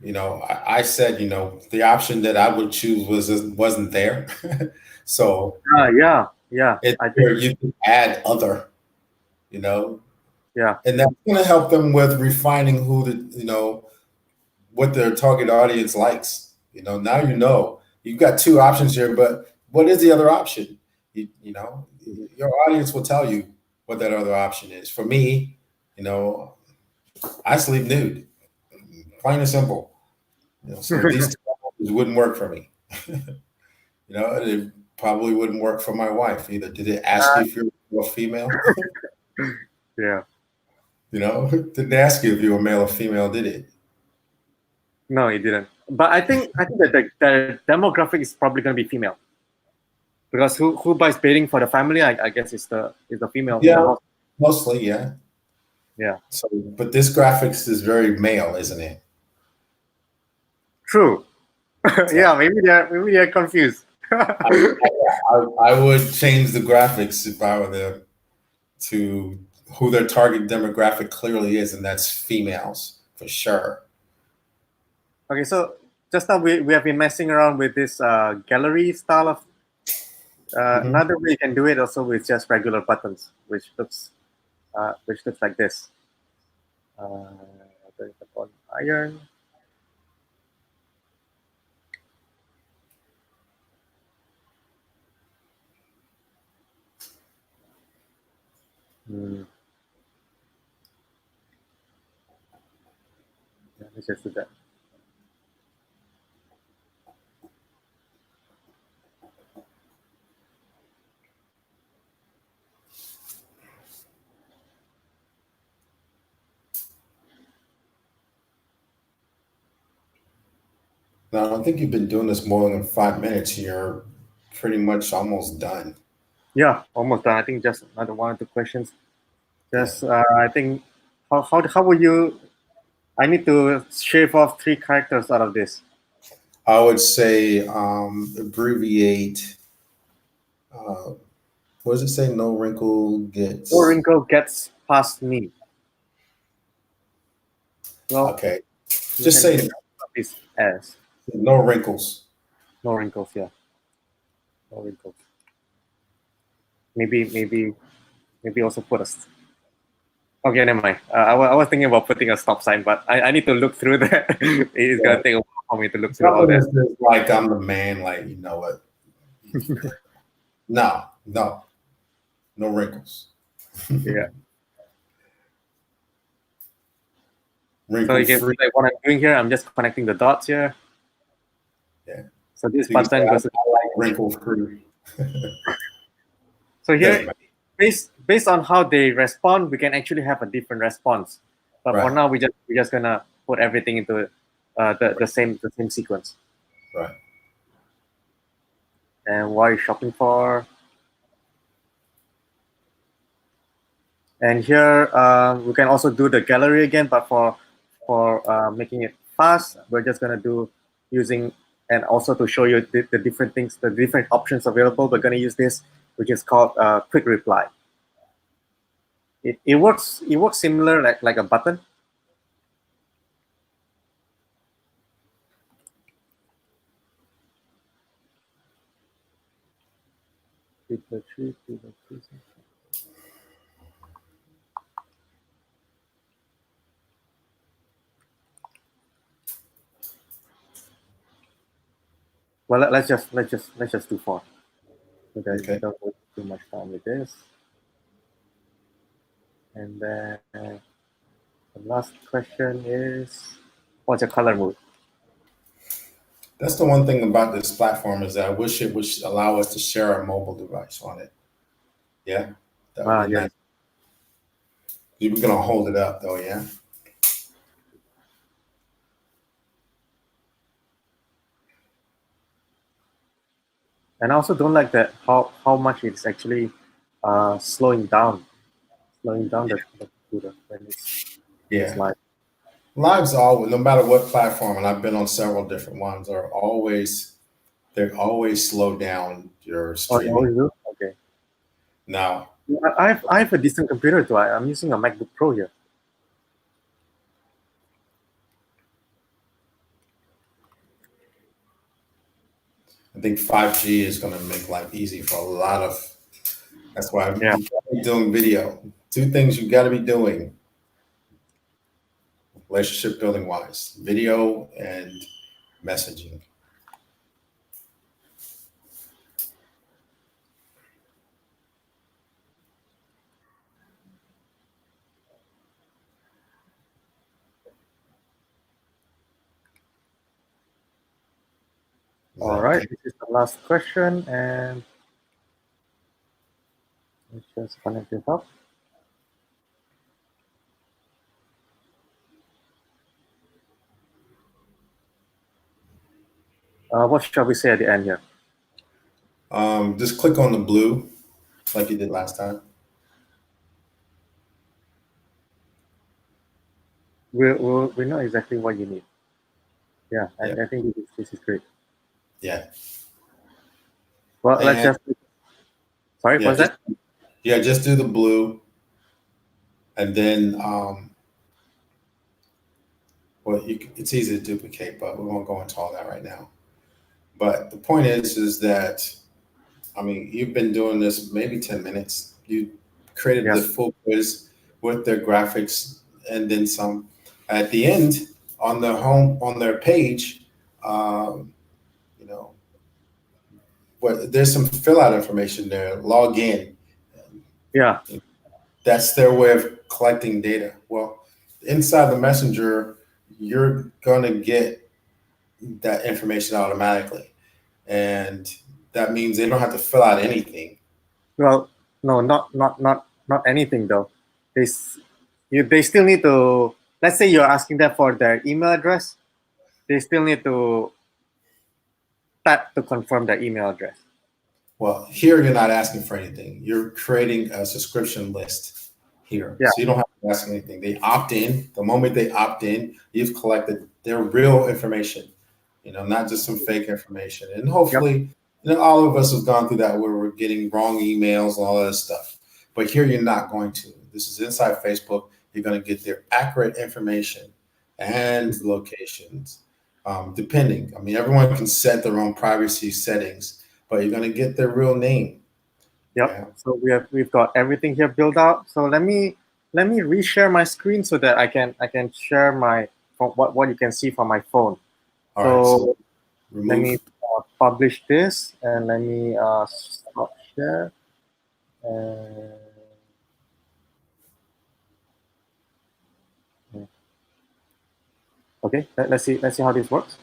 I said, the option that I would choose wasn't there. So Yeah, yeah. it's I think where you can add other, you know, yeah. and that's going to help them with refining what their target audience likes. Now you've got two options here, but what is the other option? Mhm. Your audience will tell you what that other option is. For me, you know, I sleep nude, plain and simple. So these two options wouldn't work for me. It probably wouldn't work for my wife either. Did it ask you if you're a female? Yeah. Didn't ask you if you were male or female, did it? No, it didn't. But I think that the demographic is probably going to be female because who buys bedding for the family? I guess is the female in the Yeah, house. mostly, yeah. Yeah. So, but this graphics is very male, isn't it? True. So Yeah. Maybe they're confused. I, I would change the graphics if I were them to who their target demographic clearly is, and that's females for sure. Okay, so just now we have been messing around with this gallery style of Hmm. another way you can do it also with just regular buttons, which looks like this. Uh, there's upon iron. Hmm, yeah, let's just do that. Now, I don't think you've been doing this more than 5 minutes. You're pretty much almost done. Yeah, almost done. I think just another one or two questions. Yeah. Just I think how would you? I need to shave off 3 characters out of this. I would say abbreviate. Uh, what does it say? No wrinkle No gets. wrinkle gets past me. Well, Okay. you Just can say take this as no wrinkles. no wrinkles. Yeah, no wrinkles. Maybe also put a. Okay, never mind. I was thinking about putting a stop sign, but I need to look through that. It's Yeah. gonna take a while for me to look through all Something that. that's just like I'm the man, like you know what? No, no, no wrinkles. Yeah. So Wrinkle you can see free. like what I'm doing here. I'm just connecting the dots here. So this button goes to wrinkle free. So here, based on how they respond, we can actually have a different response. But for now, we're just gonna put everything into the same sequence. Right. And what are you shopping for? And here we can also do the gallery again, but for making it fast, we're just gonna do using, and also to show you the different things, the different options available. We're gonna use this, which is called quick reply. It works similar like a button. Well, let's just do 4, so that you don't waste too much time with this. And then the last question is, what's your color mood? That's the one thing about this platform is that I wish it would allow us to share our mobile device on it. Yeah, that would be nice. We're gonna hold it up though, yeah. And I also don't like that how much it's actually slowing down the computer when it's live. Live's always, no matter what platform, and I've been on several different ones, they're always slow down your streaming. Oh, you do? Okay. Now, I have a decent computer too. I'm using a MacBook Pro here. I think 5G is going to make life easy for a lot of. That's why I'm doing video. 2 things you got to be doing, relationship building wise: video and messaging. All right, this is the last question, and let's just connect it up. What shall we say at the end here? Just click on the blue, like you did last time. We know exactly what you need. Yeah, I think this is great. Yeah. Well, let's just. Sorry, what's that? Yeah, just do the blue, and then well, it's easy to duplicate, but we won't go into all that right now. But the point is that, I mean, you've been doing this maybe 10 minutes. You created the full quiz with their graphics and then some. At the end, on their page, you know, there's some fill out information there. Log in. Yeah. That's their way of collecting data. Well, inside the messenger, you're gonna get that information automatically, and that means they don't have to fill out anything. Well, no, not anything though. They still need to. Let's say you're asking them for their email address. They still need to tap to confirm their email address. Well, here you're not asking for anything. You're creating a subscription list here, so you don't have to ask anything. They opt in. The moment they opt in, you've collected their real information. You know, not just some fake information. And hopefully, you know, all of us have gone through that where we're getting wrong emails and all that stuff. But here you're not going to. This is inside Facebook. You're going to get their accurate information and locations, depending. I mean, everyone can set their own privacy settings, but you're going to get their real name. Yep. Yeah. So we've got everything here built out. So let me reshare my screen so that I can share my what you can see from my phone. So let me publish this, and let me stop share. Okay, let's see how this works.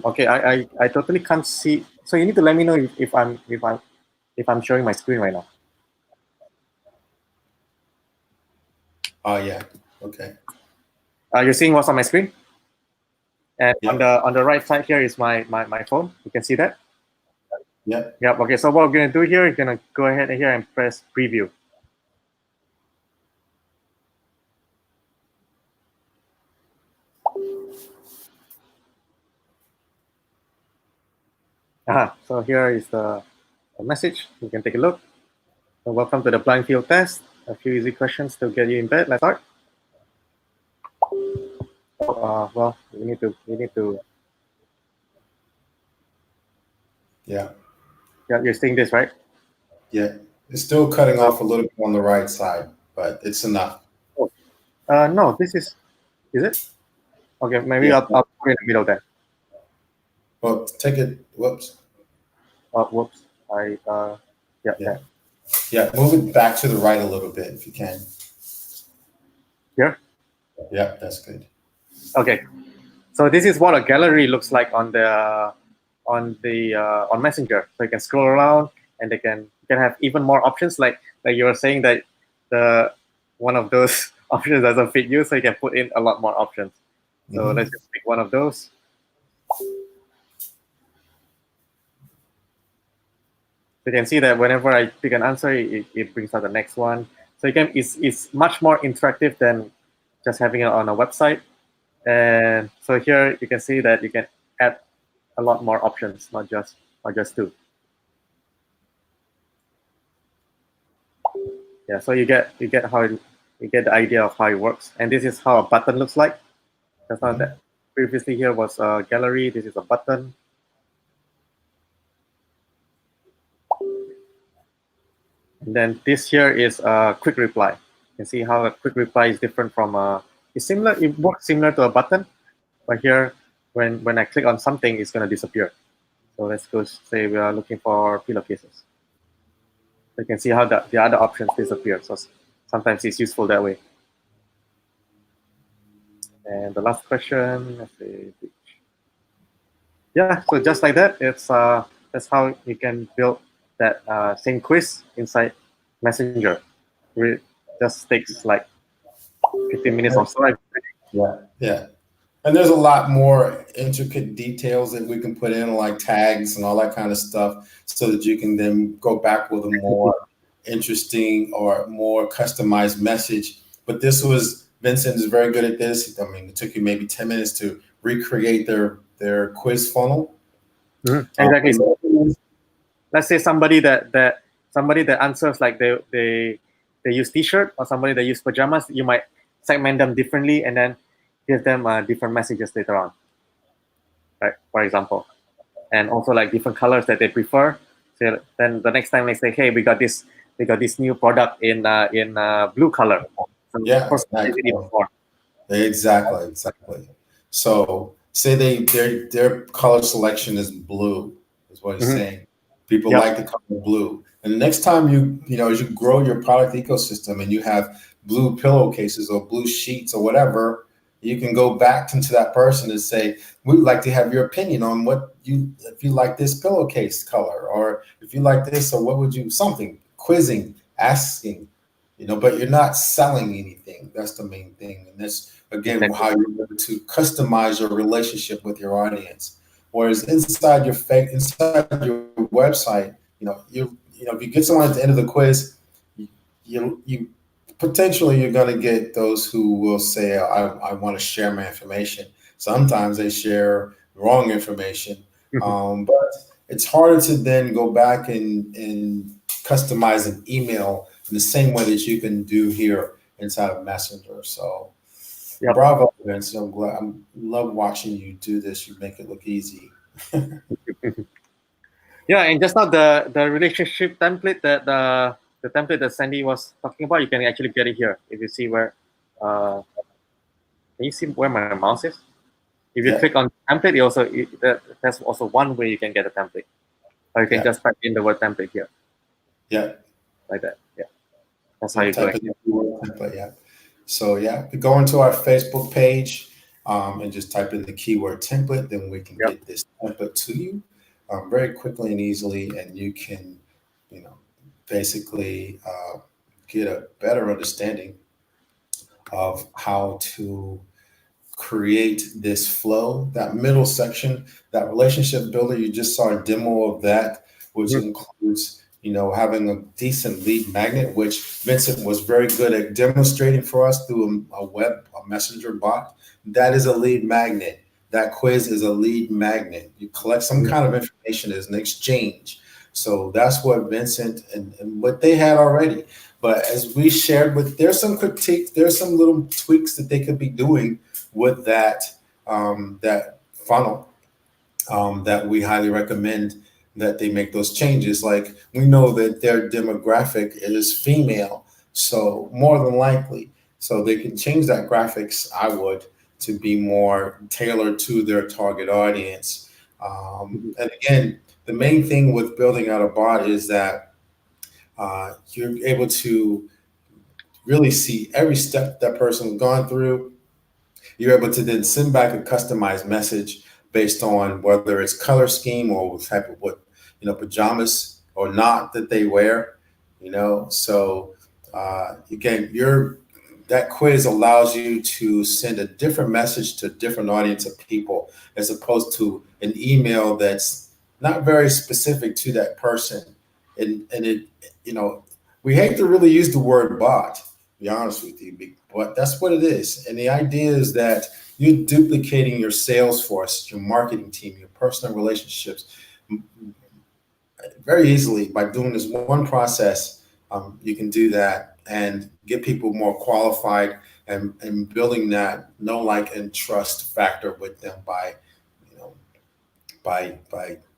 Okay, I totally can't see. So you need to let me know if I'm showing my screen right now. Oh yeah. Okay. You're seeing what's on my screen? And Yep. on the right side here is my phone. You can see that? Yep. Yep. Okay, so what we're gonna do here, you're gonna go ahead here and press preview. So here is the message. You can take a look. So welcome to the blind field test. A few easy questions to get you in bed. Let's start. Well, we need to. Yeah. Yeah, you're seeing this, right? Yeah. It's still cutting off a little bit on the right side, but it's enough. No, this is it? Okay, maybe Yeah. I'll put it in the middle then. Well, take it. Whoops. Whoops. Yeah. Yeah. Yeah. Move it back to the right a little bit if you can. Here? Yeah, that's good. Okay. So this is what a gallery looks like on Messenger. So you can scroll around and you can have even more options. Like you were saying that the one of those options doesn't fit you, so you can put in a lot more options. So let's just pick one of those. So you can see that whenever I pick an answer, it brings out the next one. So you can it's much more interactive than just having it on a website. And so here you can see that you can add a lot more options, not just two. Yeah, so you get the idea of how it works. And this is how a button looks like. That's not that previously here was a gallery. This is a button. And then this here is a quick reply. You can see how a quick reply is different from it's similar. It works similar to a button, but here when I click on something, it's going to disappear. So let's go say we are looking for pillowcases. You can see how the other options disappear. So sometimes it's useful that way. And the last question, let's see. Yeah, so just like that, it's that's how you can build that same quiz inside Messenger. It just takes like 15 minutes or so. Yeah, yeah. And there's a lot more intricate details that we can put in, like tags and all that kind of stuff, so that you can then go back with a more interesting or more customized message. But this was, Vincent is very good at this. I mean, it took you maybe 10 minutes to recreate their quiz funnel. Exactly. So let's say somebody that answers like they use t-shirt, or somebody that use pajamas, you might segment them differently and then give them different messages later on, right? For example, and also like different colors that they prefer. So then the next time they say, hey, we got this new product in blue color. So Yeah, exactly. So say their color selection is blue, is what he's saying. People like the color blue. And the next time as you grow your product ecosystem and you have blue pillowcases or blue sheets or whatever, you can go back into that person and say, we'd like to have your opinion on if you like this pillowcase color, or if you like this, or what would you, something, quizzing, asking, but you're not selling anything. That's the main thing. And that's, again, how you're able to customize your relationship with your audience. Whereas inside your website, if you get someone at the end of the quiz, you potentially you're going to get those who will say, I want to share my information. Sometimes they share wrong information, but it's harder to then go back and customize an email in the same way that you can do here inside of Messenger. So bravo, Vince. I'm glad. I love watching you do this. You make it look easy. Yeah, and just now the relationship template that the template that Sandy was talking about, you can actually get it here. If you see where, can you see where my mouse is? If you click on template, that's also one way you can get a template. Or you can just type in the word template here. Yeah. Like that. Yeah. That's how you do it. Template, yeah. So yeah, go into our Facebook page and just type in the keyword template, then we can Yep. get this template to you very quickly and easily, and you can, basically get a better understanding of how to create this flow, that middle section, that relationship builder. You just saw a demo of that, which Mhm. includes, having a decent lead magnet, which Vincent was very good at demonstrating for us through a messenger bot. That is a lead magnet. That quiz is a lead magnet. You collect some Mhm. kind of information as an exchange. So that's what Vincent and what they had already. But as we shared there's some critique, there's some little tweaks that they could be doing with that funnel, that we highly recommend that they make those changes. Like, we know that their demographic is female, so more than likely, so they can change that graphics. I would, to be more tailored to their target audience. Mhm. And again, the main thing with building out a bot is that you're able to really see every step that person's gone through. You're able to then send back a customized message based on whether it's color scheme or type of pajamas or not that they wear. So again, that quiz allows you to send a different message to a different audience of people, as opposed to an email that's not very specific to that person. And it, you know, we hate to really use the word bot, to be honest with you, but that's what it is. And the idea is that you're duplicating your sales force, your marketing team, your personal relationships very easily by doing this one process. You can do that and get people more qualified, and building that know, like, and trust factor with them by, you know, by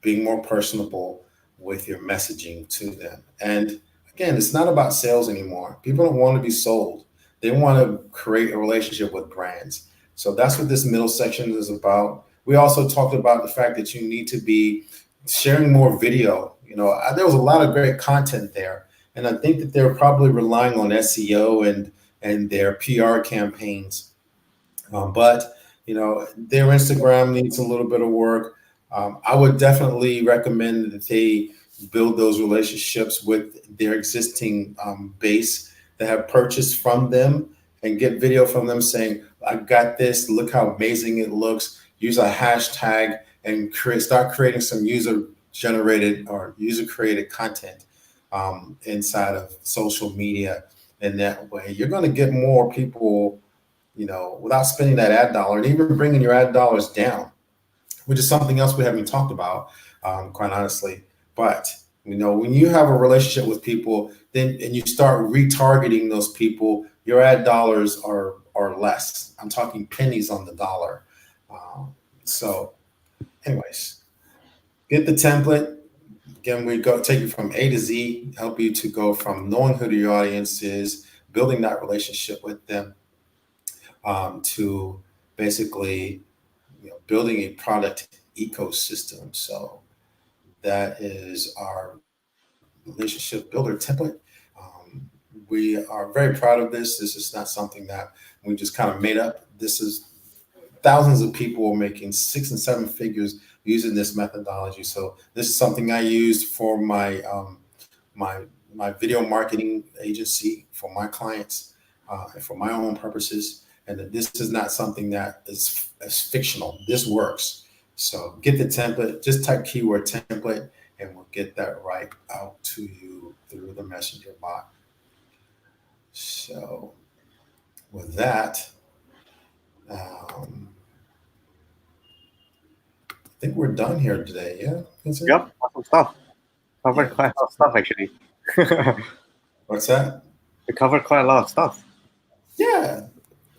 being more personable with your messaging to them. And again, it's not about sales anymore. People don't want to be sold. They want to create a relationship with brands. So that's what this middle section is about. We also talked about the fact that you need to be sharing more video. There was a lot of great content there, and I think that they're probably relying on SEO and their PR campaigns, but their Instagram needs a little bit of work. I would definitely recommend that they build those relationships with their existing base that have purchased from them, and get video from them saying, "I got this. Look how amazing it looks." Use a hashtag and start creating some user generated or user created content inside of social media. And that way, you're going to get more people, without spending that ad dollar, and even bringing your ad dollars down, which is something else we haven't talked about, quite honestly. But when you have a relationship with people, then and you start retargeting those people, your ad dollars are less. I'm talking pennies on the dollar. So, anyways, get the template. Again, we go take you from A to Z, help you to go from knowing who your audience is, building that relationship with them, to basically building a product ecosystem. So that is our relationship builder template. We are very proud of this. This is not something that we just kind of made up. This is thousands of people are making 6 and 7 figures using this methodology. So this is something I used for my video marketing agency, for my clients, and for my own purposes. And that this is not something that is fictional. This works. So get the template. Just type keyword template, and we'll get that right out to you through the messenger bot. So with that, um, I think we're done here today. Yeah, that's it. Yep. Awesome stuff. Covered Yeah. quite a lot of stuff actually. What's that? We covered quite a lot of stuff. Yeah,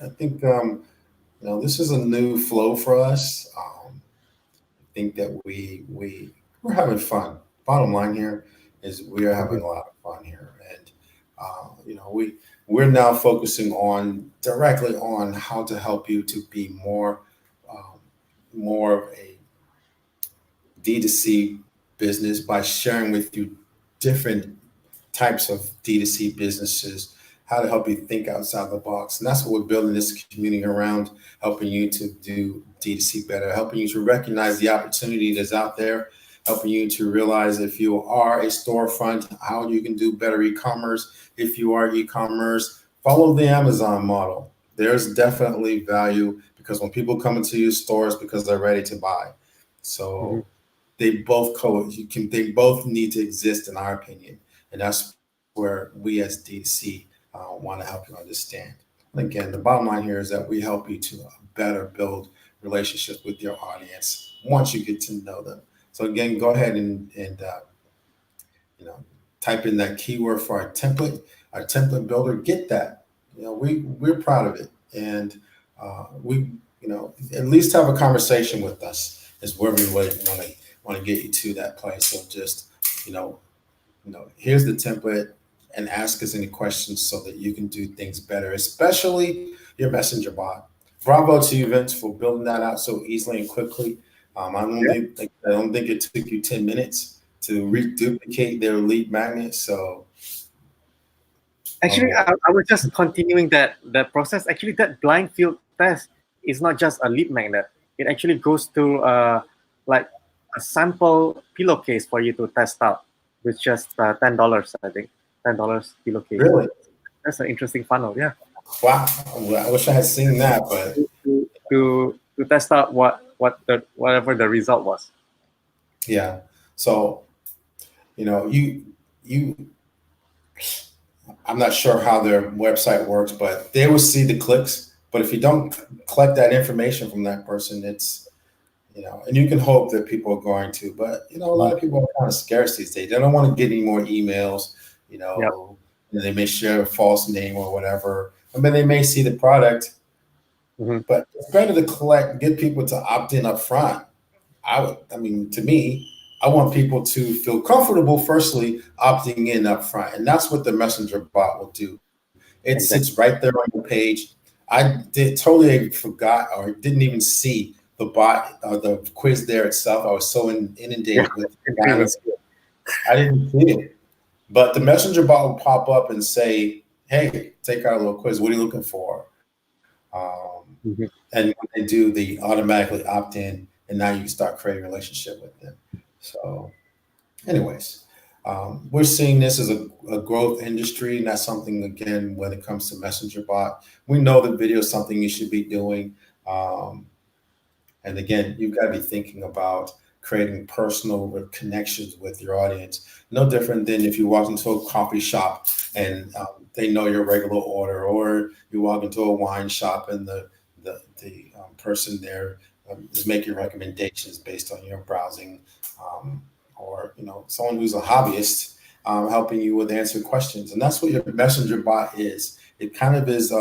I think this is a new flow for us. I think that we're having fun. Bottom line here is we are having a lot of fun here, and we're now focusing on directly on how to help you to be um, more of a D2C business by sharing with you different types of D2C businesses how to help you think outside the box. And that's what we're building this community around, helping you to do D2C better, helping you to recognize the opportunity that's out there, helping you to realize if you are a storefront, how you can do better e-commerce. If you are e-commerce, follow the Amazon model. There's definitely value because when people come into your stores because they're ready to buy. Mm-hmm. So they both need to exist in our opinion. And that's where we as D2C want to help you understand. And again, the bottom line here is that we help you to better build relationships with your audience once you get to know them. So again, go ahead and you know, type in that keyword for our template builder. Get that. We're proud of it, and we at least have a conversation with us is where we would want to get you to that place. So just you know here's the template and ask us any questions so that you can do things better, especially your messenger bot. Bravo to you, Vince, for building that out so easily and quickly. Yeah. I don't think it took you 10 minutes to reduplicate their lead magnet. So, Actually, oh, I was just continuing that process. Actually, that blind field test is not just a lead magnet. It actually goes to like a sample pillowcase for you to test out with just $10. I think $10 pillowcase. really? That's an interesting funnel. Yeah, Wow. I wish I had seen that, but to test out whatever the result was. yeah. So, you I'm not sure how their website works, but they will see the clicks. But if you don't collect that information from that person, it's and you can hope that people are going to, but a lot of people are kind of scarce these days. They don't want to get any more emails, you Yep. know, they may share a false name or whatever. I mean, they may see the product, Mm-hmm. but it's better to get people to opt in up front. I mean, to me, I want people to feel comfortable, firstly, opting in up front. And that's what the messenger bot will do. It sits Exactly. right there on the page. I did totally forgot or didn't even see the bot or the quiz there itself. I was so Yeah. inundated with Didn't even see it. I didn't see it. But the messenger bot will pop up and say, "Hey, take our little quiz. What are you looking for?" Mhm. And when they do, they automatically opt in, and now you start creating a relationship with them. So, anyways, we're seeing this as a growth industry, and that's something again when it comes to messenger bot. We know that video is something you should be doing. Um, and again, you've got to be thinking about creating personal connections with your audience. No different than if you walk into a coffee shop and they know your regular order, or you walk into a wine shop and the person there is making recommendations based on your browsing, um, or someone who's a hobbyist helping you with answer questions. And that's what your messenger bot is. It kind of is.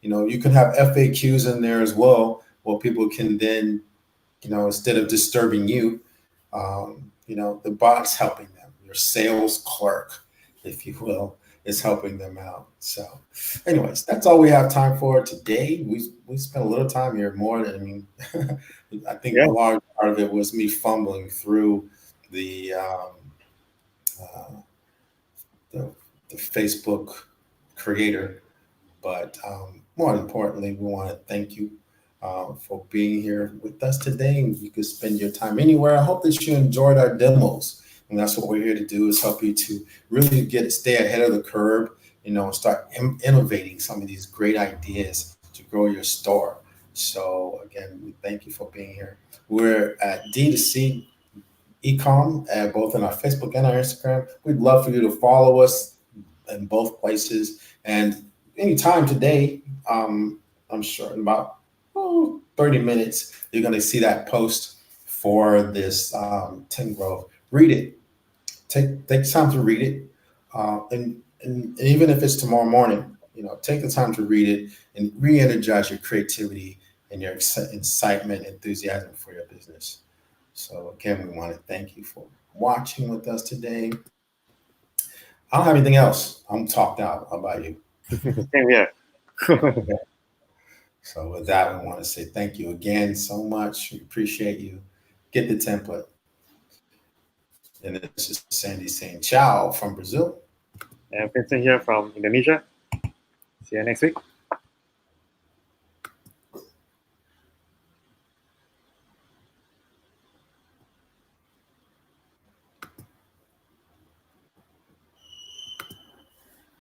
You can have FAQs in there as well, where people can then instead of disturbing you, the bot's helping them. Your sales clerk, if you will, is helping them out. So, anyways, that's all we have time for today. We spent a little time here, more than I think Yeah. a large part of it was me fumbling through the uh, the, the Facebook creator. But more importantly, we want to thank you for being here with us today. And you could spend your time anywhere. I hope that you enjoyed our demos. And that's what we're here to do is help you to really stay ahead of the curve, and start innovating some of these great ideas to grow your store. So again, we thank you for being here. We're at D2C both on our Facebook and our Instagram. We'd love for you to follow us in both places. And anytime today, I'm sure in about 30 minutes, you're going to see that post for this 10 growth. Read it. Take time to read it. And even if it's tomorrow morning, take the time to read it and re-energize your creativity and your excitement, enthusiasm for your business. So again, we want to thank you for watching with us today. I don't have anything else. I'm talked out. How about you? Same here. Okay. So with that, we want to say thank you again so much. We appreciate you. Get the template. And this is Sandy saying ciao from Brazil. And Vincent here from Indonesia. See you next week.